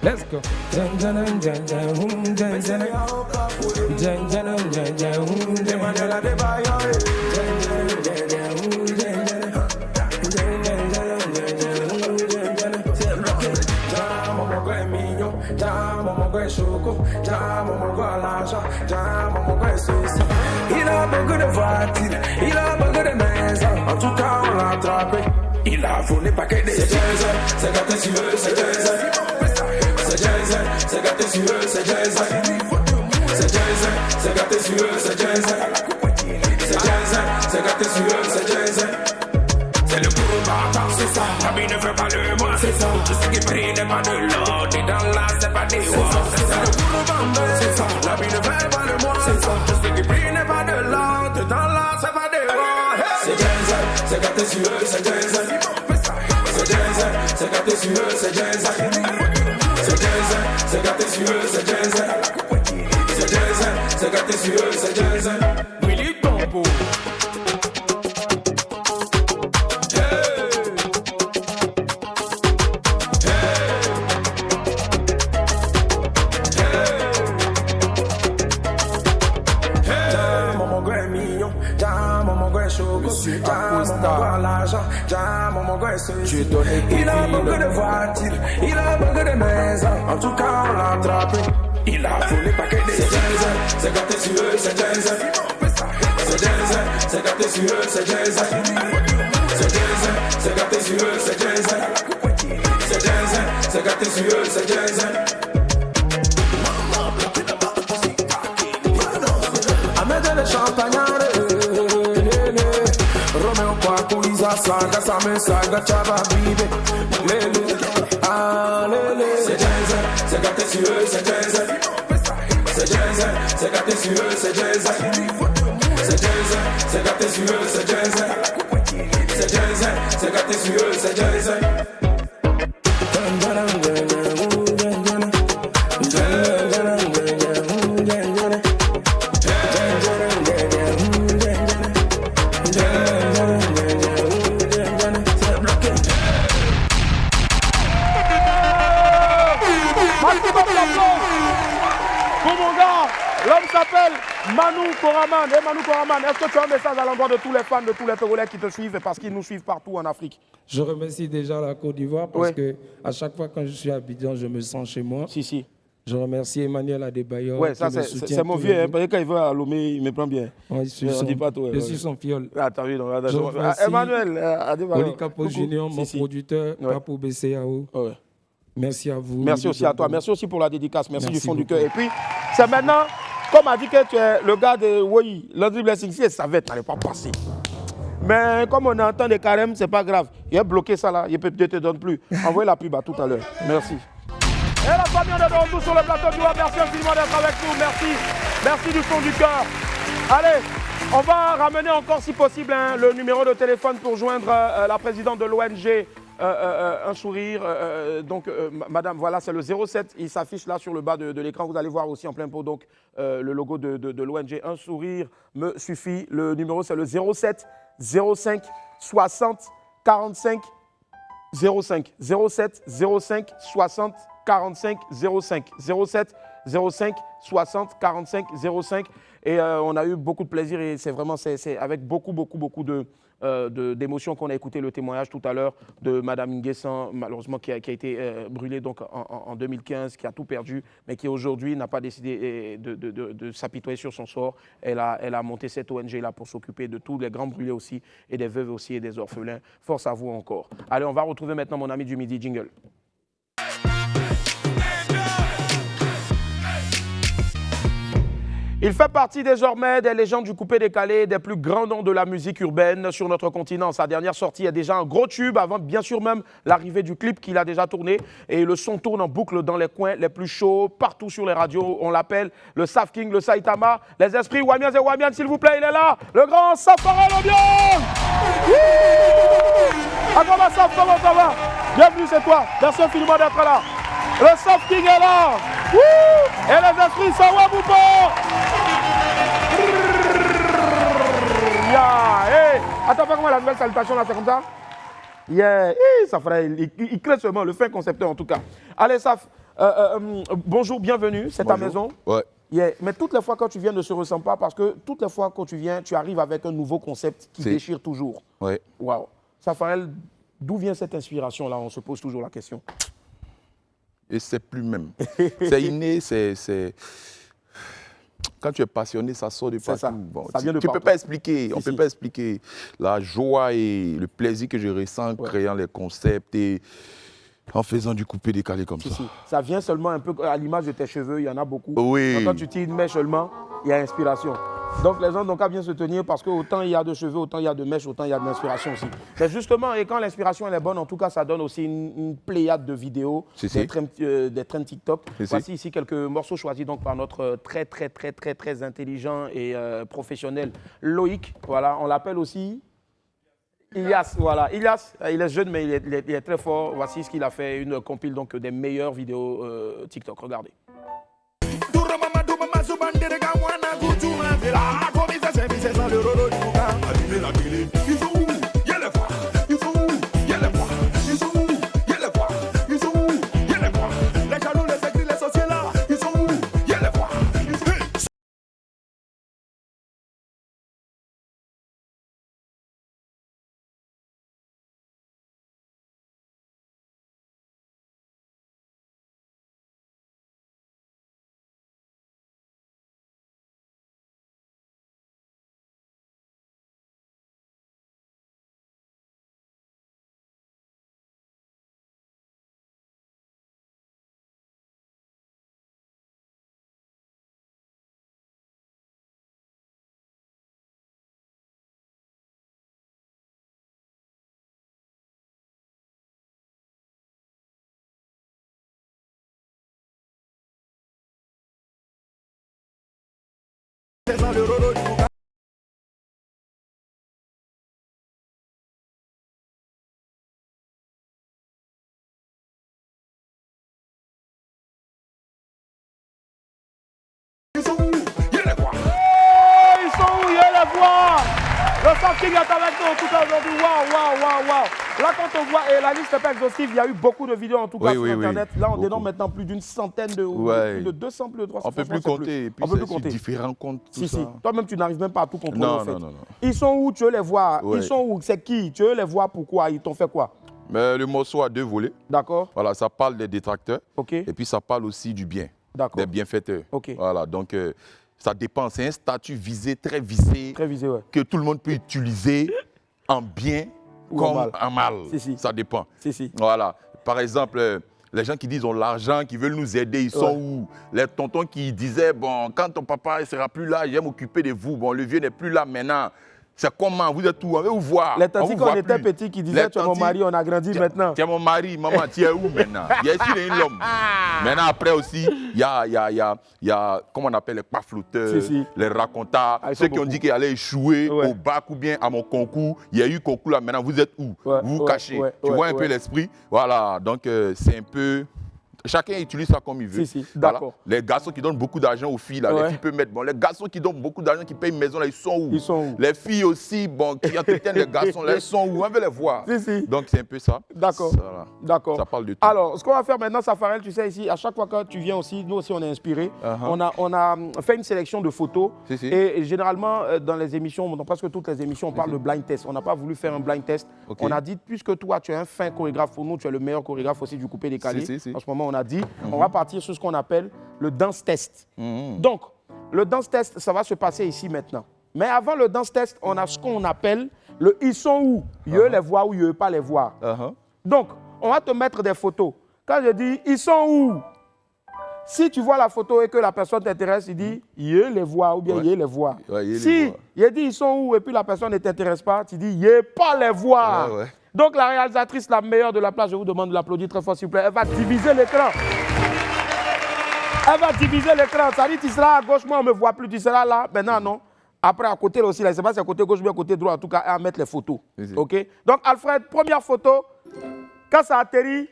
Let's go. Il a beaucoup de voitures, il a beaucoup de maisons. En tout cas, on l'a attrapé. Il a volé paquet de c'est Djenzin, c'est gâté sur eux, c'est Djenzin. C'est Djenzin, c'est gâté sur eux, c'est Djenzin. C'est Djenzin, c'est gâté sur eux, c'est Djenzin. C'est Djenzin, c'est gâté sur eux, c'est Djenzin. C'est le gros bâtard, c'est ça. La vie ne fait pas de moi, c'est ça. Tout ce qui brille n'est pas de l'or. T'es dans là, c'est pas des rois. C'est ça, le gros bâtard, c'est ça. La vie ne fait pas de moi, c'est ça. Tout ce qui brille n'est pas de l'or. T'es dans là, c'est pas des rois. C'est Djenzin, c'est gâté sur eux, c'est Djenzin. C'est Djenzin, c'est gâté sur eux, c'est Djenzin. C'est Djenzin, c'est gâté sur eux, c'est Djenzin. C'est Djenzin, c'est gâté sur eux, c'est Djenzin. Willy Tombo. est chaud. Jam, l'argent, jam, mon gars est celui. Il a beaucoup de voitures, il a beaucoup de maisons. En tout cas, on l'a attrapé. Il a volé paquet de c'est gâté sur eux, c'est jazz. C'est jazz, c'est gâté sur eux, c'est jazz. C'est jazz, c'est gâté sur eux, c'est jazz. C'est jazz, c'est gâté sur eux, c'est jazz. Amène le champagne, Romeo Kwaku, Isa, Saga, Same, Saga, Chaba, Bibe, Lele, ah, Lele. C'est jazz, c'est gâté sur eux, c'est jazz. C'est jazz, c'est gâté sur eux, c'est jazz. C'est jazz, c'est gâté sur eux, c'est jazz. C'est jazz, c'est gâté sur eux, c'est jazz. L'homme s'appelle Manu Koraman. Et Manu Koraman, est-ce que tu as un message à l'endroit de tous les fans, de tous les Togolais qui te suivent et parce qu'ils nous suivent partout en Afrique? Je remercie déjà la Côte d'Ivoire parce que à chaque fois quand je suis à Abidjan, je me sens chez moi. Si. Je remercie Emmanuel Adebayor. Ouais, ça c'est mon vieux. Parce que quand il veut à Lomé, il me prend bien. Ouais, on dit pas tout. Je suis son fiole. Ah, t'as vu, Emmanuel Adebayor. Oli Capo Junior, mon producteur, Papo BCAO. Merci à vous. Merci aussi à toi. Merci aussi pour la dédicace. Merci du fond du cœur. Et puis, c'est maintenant, comme a dit que tu es le gars de Woyi, Landry Blessing, si elle savait, tu n'allais pas passer. Mais comme on entend des carèmes, c'est pas grave. Il a bloqué ça là, il ne te donne plus. Envoyez la pub à tout à l'heure. Merci. Et la famille, on est de retour sur le plateau du Roi. Merci infiniment d'être avec nous. Merci. Merci du fond du cœur. Allez, on va ramener encore si possible le numéro de téléphone pour joindre la présidente de l'ONG. Un sourire, madame, voilà, c'est le 07, il s'affiche là sur le bas de l'écran, vous allez voir aussi en plein pot, donc le logo de l'ONG Un sourire me suffit, le numéro c'est le 07 05 60 45 05, 07 05 60 45 05, 07 05 60 45 05, et on a eu beaucoup de plaisir et c'est vraiment, c'est avec beaucoup d'émotion qu'on a écouté le témoignage tout à l'heure de Madame Nguessan, malheureusement qui a été brûlée donc en 2015, qui a tout perdu, mais qui aujourd'hui n'a pas décidé de s'apitoyer sur son sort. Elle a monté cette ONG-là pour s'occuper de tous les grands brûlés aussi, et des veuves aussi, et des orphelins. Force à vous encore. Allez, on va retrouver maintenant mon ami du midi, jingle. Il fait partie désormais des légendes du coupé-décalé, des plus grands noms de la musique urbaine sur notre continent. Sa dernière sortie est déjà un gros tube, avant bien sûr même l'arrivée du clip qu'il a déjà tourné. Et le son tourne en boucle dans les coins les plus chauds, partout sur les radios. On l'appelle le Saf King, le Saitama. Les esprits Wamians et Wamians, s'il vous plaît, il est là. Le grand Safara Lobian. Comment Saf, comment ça va? Bienvenue, c'est toi. Merci infiniment d'être là. Le Saf King est là. Et les esprits Sawaboupo. Hey. Attends, pas comment la nouvelle salutation là, c'est comme ça? Yeah. Ça ferait, il crée seulement, le fin concepteur en tout cas. Allez, Saf, bonjour, bienvenue, c'est ta maison. Ouais. Yeah. Mais toutes les fois quand tu viens ne se ressent pas parce que toutes les fois quand tu viens, tu arrives avec un nouveau concept qui déchire toujours. Ouais. Waouh. Safarel, d'où vient cette inspiration là? On se pose toujours la question. Et c'est plus même. C'est inné, c'est... Quand tu es passionné, ça sort de partout. Bon, ça vient de tu ne partout. peux pas expliquer. On ne peut pas expliquer la joie et le plaisir que je ressens en créant les concepts et en faisant du coupé-décalé comme ça. Ça vient seulement un peu à l'image de tes cheveux, il y en a beaucoup. Oui. Quand tu tires une mèche seulement, il y a inspiration. Donc les gens n'ont qu'à bien se tenir parce que autant il y a de cheveux, autant il y a de mèches, autant il y a de l'inspiration aussi. Mais justement, et quand l'inspiration elle est bonne, en tout cas, ça donne aussi une pléiade de vidéos, des trends TikTok. Voici ici quelques morceaux choisis donc par notre très intelligent et professionnel Loïc. Voilà, on l'appelle aussi Ilias. Voilà, Ilias, il est jeune mais il est très fort. Voici ce qu'il a fait, une compile donc des meilleures vidéos TikTok. Regardez. Ils sont où? Il y a la voix. Le Soft King est avec nous en tout cas aujourd'hui. Waouh. Là, quand on voit, et la liste n'est pas exhaustive, il y a eu beaucoup de vidéos en tout cas sur Internet. Là, on dénombre maintenant plus d'une centaine de, plus de 200, plus de 300. On ne peut plus compter. On peut plus compter. Différents comptes, tout ça. Si. Toi-même, tu n'arrives même pas à tout contrôler en fait. Non. Ils sont où? Tu veux les voir? Ouais. Ils sont où? C'est qui? Tu veux les voir? Pourquoi? Ils t'ont fait quoi? Mais le morceau a deux volets. D'accord. Voilà, ça parle des détracteurs. OK. Et puis ça parle aussi du bien. D'accord. Des bienfaiteurs. OK. Voilà, donc ça dépend. C'est un statut visé, très visé. Très visé, ouais. Que tout le monde peut utiliser en bien ou comme en mal. Si. Ça dépend. Si. Voilà. Par exemple, les gens qui disent ont l'argent, qui veulent nous aider, ils sont où? Les tontons qui disaient, bon, quand ton papa ne sera plus là, j'aime m'occuper de vous. Bon, le vieux n'est plus là maintenant. C'est comment? Vous êtes où? On veut vous voir. Les tantis, quand on était petits, qui disaient, tu es mon mari, on a grandi maintenant. Tu es mon mari, maman, tu es où maintenant? Il y a ici l'homme. Maintenant, après aussi, il y a, comment on appelle les paflouteurs, les racontars, ceux qui ont dit qu'ils allaient échouer au bac ou bien à mon concours. Il y a eu concours là, maintenant, vous êtes où? Vous vous cachez. Tu vois un peu l'esprit? Voilà, donc c'est un peu... Chacun utilise ça comme il veut. D'accord. Voilà. Les garçons qui donnent beaucoup d'argent aux filles, là, les filles peuvent mettre. Bon, les garçons qui donnent beaucoup d'argent, qui payent une maison, là, ils sont où? Les filles aussi, bon, qui entretiennent les garçons, là, ils sont où? On veut les voir. Donc c'est un peu ça. D'accord. Voilà. D'accord. Ça parle de tout. Alors, ce qu'on va faire maintenant, Safarel, tu sais, ici, à chaque fois que tu viens aussi, nous aussi, on est inspirés. On a fait une sélection de photos. Et généralement, dans les émissions, dans presque toutes les émissions, on parle de blind test. On n'a pas voulu faire un blind test. On a dit, puisque toi, tu es un fin chorégraphe pour nous, tu es le meilleur chorégraphe aussi du coupé décalé. En ce moment, on a dit, on va partir sur ce qu'on appelle le dance test. Donc, le dance test, ça va se passer ici maintenant. Mais avant le dance test, on a ce qu'on appelle le ils sont où? Je les vois ou je ne veux pas les voir. Donc, on va te mettre des photos. Quand je dis ils sont où? Si tu vois la photo et que la personne t'intéresse, il dit je les vois ou bien je les vois. Si il dit ils sont où et puis la personne ne t'intéresse pas, tu dis je ne pas les voir. Donc, la réalisatrice, la meilleure de la place, je vous demande de l'applaudir très fort, s'il vous plaît. Elle va diviser l'écran. Elle va diviser l'écran. Ça dit, tu seras à gauche, moi, on ne me voit plus. Tu seras là. Maintenant, non. Après, à côté aussi, là, je ne sais pas si c'est à côté gauche ou bien à côté droit. En tout cas, à mettre les photos. OK? Donc, Alfred, première photo. Quand ça atterrit,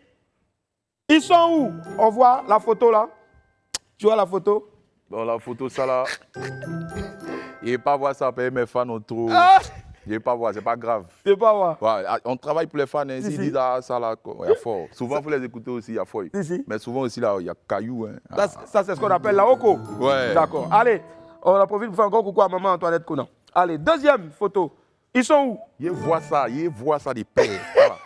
ils sont où? On voit la photo, là. Tu vois la photo? Bon, la photo, ça, là. Il ne pas voir ça, après mes fans ont trop... Je ne vais pas voir, c'est pas grave. Je ne vais pas voir. Ouais, on travaille pour les fans, hein. S'ils disent ça là, il y a fort. Souvent, il faut les écouter aussi, il y a fort. Mais souvent aussi, là, il y a caillou. Hein. Ça, c'est ce qu'on appelle la Oko. Ouais. D'accord. Allez, on en profite pour faire encore coucou à maman Antoinette Conan. Allez, deuxième photo. Ils sont où? Ils voient ça des pères. Voilà.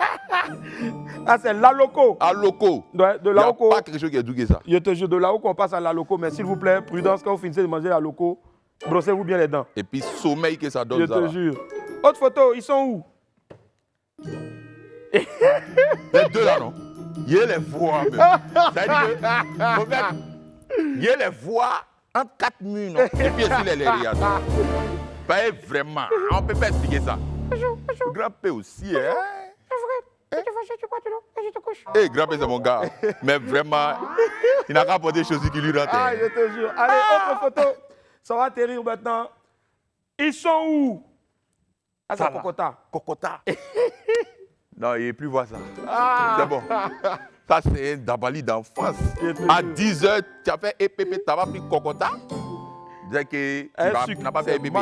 Ah, c'est la Loco. À Loco. De la Oko. Il n'y a pas quelque chose qui a dougué ça. Je te jure, de la Oko, on passe à la Loco. Mais s'il vous plaît, prudence, quand vous finissez de manger la Loco, brossez-vous bien les dents. Et puis, sommeil que ça donne. Je te jure. Autre photo, ils sont où? Les deux là, non? Il les voit même. Ça veut dire que, il les voit entre 4 murs, non? Et puis, il les regarde. Pas vraiment. On ne peut pas expliquer ça. Le grand-père aussi, hein? Eh, grand-père, c'est mon gars. Mais vraiment, il n'a qu'à porter des choses qui lui rentrent. Ah, je te jure. Allez, autre photo. Ça va atterrir maintenant. Ils sont où? Ah, c'est Cocota. Cocota. Non, il ne plus voir ça. Ah. C'est bon. Ça, c'est un dabali d'enfance. À 10h, tu as fait EPP, tu as pris Cocota. Disais que tu n'as pas fait EPP.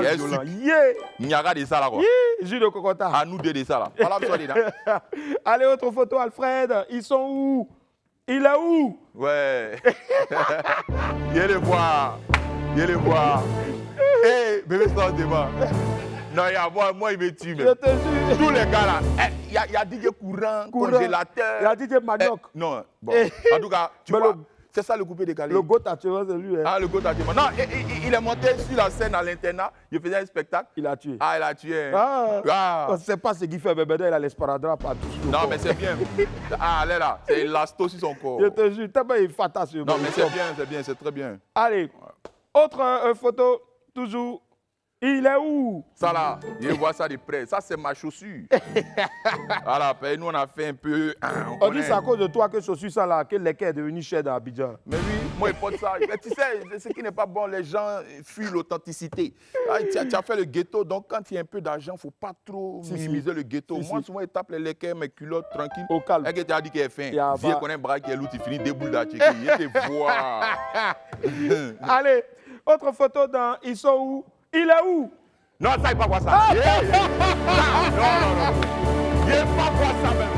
Il y a de ça là. Jus de Cocota. À nous deux de ça là. Allez, autre photo, Alfred. Ils sont où? Il est où? Ouais. Viens les voir. Viens les voir. Hé, bébé, ça débat. Non, moi, il me tue. Je te jure. Tous les gars là, il y a DJ Courant, congélateur. Il y a DJ Manioc. Non, bon. En tout cas, tu vois, c'est ça le coupé décalé. Le Goat Attirant, c'est lui. Hein. Ah, le Goat Attirant. Non, il est monté sur la scène à l'internat. Il faisait un spectacle. Il a tué. Ah, il a tué. On ne sait pas ce qu'il fait, bébé. Il a l'esparadra partout. Non, mais c'est bien. Ah, elle est là. C'est élasto sur son corps. Je te jure, il est fantastique. Non, mais c'est bien, c'est très bien. Allez, autre photo, toujours. Il est où? Ça là, je vois ça de près. Ça, c'est ma chaussure. Voilà, ben, nous, on a fait un peu. On dit c'est à cause de toi que chaussure ça là, que l'équerre est devenu cher dans Abidjan. Mais oui, moi, je porte ça. Mais tu sais, ce qui n'est pas bon, les gens fuient l'authenticité. Ah, tu as fait le ghetto, donc quand il y a un peu d'argent, il ne faut pas trop minimiser le ghetto. Moi, souvent, je tape les équerres, mes culottes, tranquille. Au calme. Et que tu as dit qu'il est fin. Viens qu'on a un bras qui est lourd, tu finis des boules d'achèque. Il te voit. Allez, autre photo dans Ils sont où? Il est où? Non, ça, il ne pas voir ça. Non. Il ne pas voir ça même.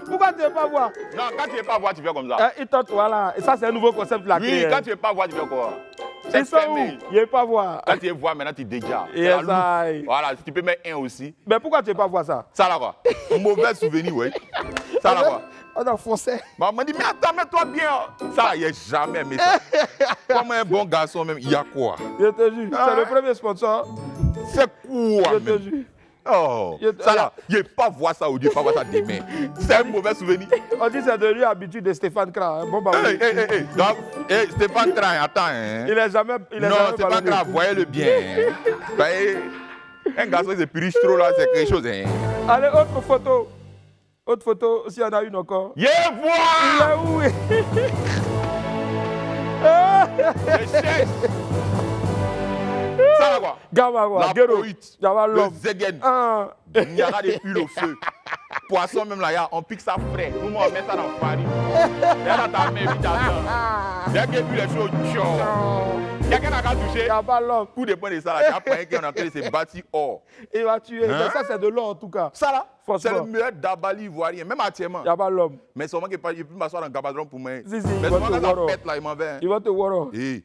Pourquoi tu ne veux pas voir? Non, quand tu ne veux pas voir, tu fais comme ça. Voilà. Et ça, c'est un nouveau concept là. Oui, quand tu ne veux pas voir, tu fais quoi? Ils sont où? Il ne veut pas voir. Quand tu veux voir, maintenant, tu déjà. Voilà, tu peux mettre un aussi. Mais pourquoi tu ne veux pas voir ça? Ça là quoi? Mauvais souvenir, oui. Ça là quoi? On a foncé. Maman dit, mais attends, mets-toi bien. Ça, il n'y a jamais aimé ça. Comme un bon garçon même, il y a quoi? Je te jure, c'est le premier sponsor. C'est quoi? Je te jure. Oh, ça là, il ne pas voir ça aujourd'hui, pas voir ça demain. C'est un mauvais souvenir. On dit que c'est devenu l'habitude de Stéphane Kra. Bon, bah, Stéphane Kra, attends. Hein. Il n'est jamais. Non, Stéphane Kra, voyez-le bien. Un garçon qui se puriche trop là, c'est quelque chose. Hein. Allez, autre photo. Autre photo, s'il y en a une encore. Il est où? Ça va quoi? Gawawa, la Gero, poïte, le Zegen, il y aura des huiles au feu. Poisson même là, on pique ça frais. Nous, on met ça dans la farine. Il y a ta main, vite à dès qu'il y a plus les choses, il y a quelqu'un qui a touché. Il n'y a pas l'homme. Coup de poing de ça, là, il y a pas quelqu'un qui s'est bâti or. Il va tuer. Mais ça, c'est de l'or en tout cas. Ça là, c'est le meilleur d'Abali ivoirien, même actuellement. Il n'y a pas l'homme. Mais seulement qu'il peut m'asseoir dans le gabadron pour moi. Si, mais seulement quand ça pète là, il m'en vient. Il va te voir. Il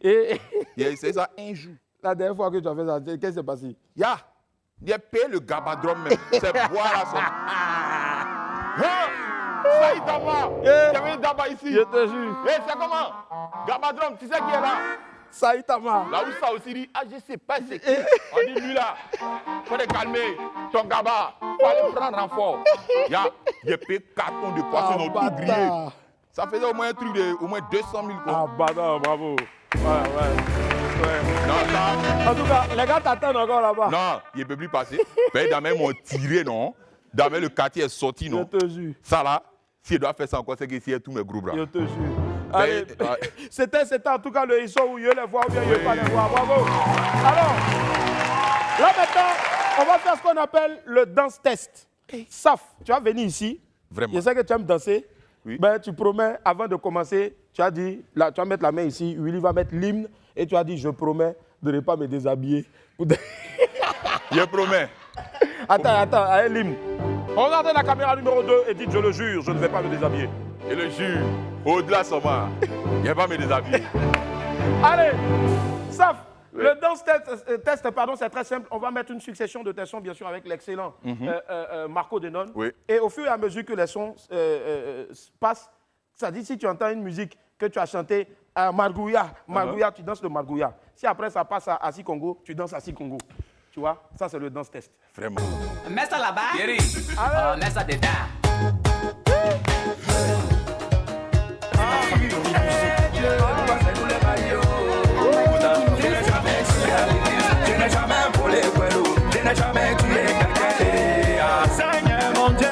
a essayé ça un jour. La dernière fois que tu as fait ça, qu'est-ce qui s'est passé? Il a payé le gabadron même. C'est boire là ça. Saïtama! Il y avait une daba ici. Je te jure. C'est comment? Gabadron, tu sais qui est là? Saïtama. Là où ça aussi dit, je sais pas c'est qui. On dit lui là, faut te calmer, ton gaba, faut aller prendre renfort. Il a payé 4 tonnes de poissons, ils ont tout grillé. Ça faisait au moins un truc de au moins 200 000 quoi. Ah bâtard, bravo. Ouais. Non, ça. En tout cas, les gars t'attendent encore là-bas. Non, il ne peut plus passer. Ben, dans même, on tiré, non? Dans même, le quartier est sorti, non? Je te jure. Ça là, s'il doit faire ça encore, c'est qu'il y a tous mes gros bras. Je te jure. Allez, c'était en tout cas le Ils où il les voit ou bien il ne pas les voir. Bravo. Alors, là maintenant, on va faire ce qu'on appelle le dance test. Saf, tu vas venir ici. Vraiment. Je sais que tu aimes danser. Oui. Ben, tu promets, avant de commencer, tu as dit, là, tu vas mettre la main ici, Willy va mettre l'hymne, et tu as dit, je promets de ne pas me déshabiller. Je promets. Attends, allez, l'hymne. Regardez la caméra numéro 2 et dites, je le jure, je ne vais pas me déshabiller. Je le jure, au-delà de ça, je ne vais pas me déshabiller. Allez, Saf, le dance test, c'est très simple. On va mettre une succession de tes sons, bien sûr, avec l'excellent Marco Denon. Oui. Et au fur et à mesure que les sons passent, ça dit si tu entends une musique que tu as chantée à Margouya, tu danses le Margouya. Si après ça passe à Assi Congo, tu danses Assi Congo. Tu vois, ça c'est le dance test. Vraiment. Mets ça là-bas. Mets ça dedans. Seigneur mon Dieu,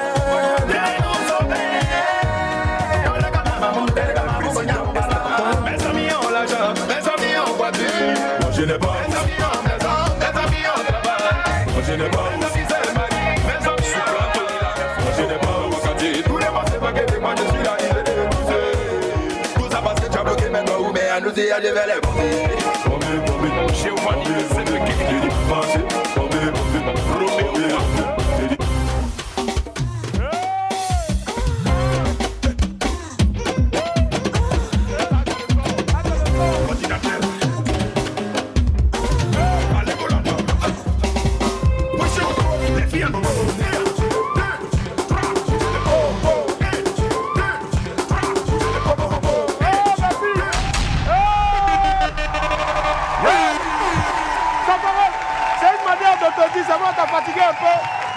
viens nous sauver. Mes amis ont l'argent, mes amis ont voiture. Moi je n'ai pas. Mes amis ont maison, mes amis ont travail. Moi je n'ai pas. Mes amis c'est mari, mes amis sont plateau. Moi je n'ai pas wakati. Tous les mois c'est pas que moi je suis là, il est débousé. Tout ça parce que tu as bloqué mes doigts ou mais à nous dire à lever les bombes. Chez moi, c'est le kick qui dit penser.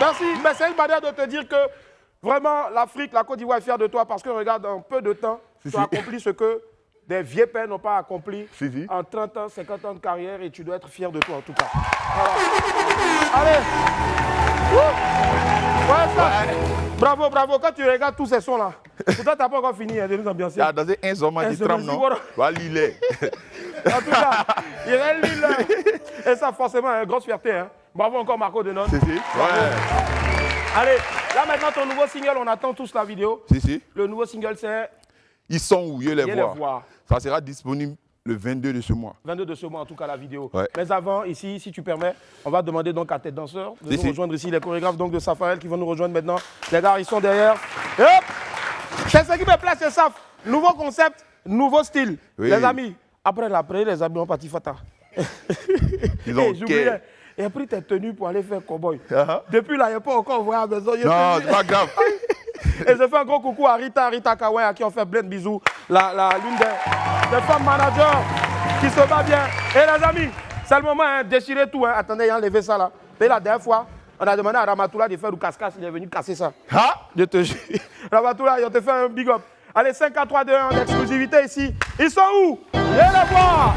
Merci, mais c'est une manière de te dire que vraiment l'Afrique, la Côte d'Ivoire est fière de toi parce que regarde, en peu de temps, tu as accompli ce que des vieux pères n'ont pas accompli Si, si. en 30 ans, 50 ans de carrière et tu dois être fier de toi en tout cas. Voilà. Allez. Ouais, ça. Bravo, bravo. Quand tu regardes tous ces sons-là, pourtant, tu n'as pas encore fini hein, de nous ambiancer. Dans un homme qui trame, non? Va Lille. En tout cas, il est Lille. Et ça, forcément, une grosse fierté. Hein. Bravo encore, Marco Denon. Si, si. Ouais. Allez, là maintenant, ton nouveau single, on attend tous la vidéo. Si, si. Le nouveau single, c'est... Ils sont où? Je les Viens les vois. voir. Ça sera disponible le 22 de ce mois. 22 de ce mois, en tout cas, la vidéo. Ouais. Mais avant, ici, si tu permets, on va demander donc à tes danseurs de nous rejoindre ici, les chorégraphes donc de Safarel qui vont nous rejoindre maintenant. Les gars, ils sont derrière. Et hop! C'est ce qui me plaît, c'est ça. Nouveau concept, nouveau style. Oui. Les amis, après les amis ont parti Fata. Ils ont j'oubliais. Et après, tu es tenu pour aller faire cowboy. Depuis là, il n'y a pas encore envoyé à la maison. Non, c'est pas grave. Et je fais un gros coucou à Rita Kawen, à qui on fait plein de bisous. L'une des femmes managers qui se bat bien. Et les amis, c'est le moment, hein, déchirez tout. Hein. Attendez, il a enlevé ça là. Et la dernière fois, on a demandé à Ramatoula de faire du casse-casse. Il est venu casser ça. Je te jure. Ramatoula, il te fait un big up. Allez, 5, 4, 3, 2, 1, en exclusivité ici. Ils sont où? Viens les voir.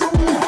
Zoom.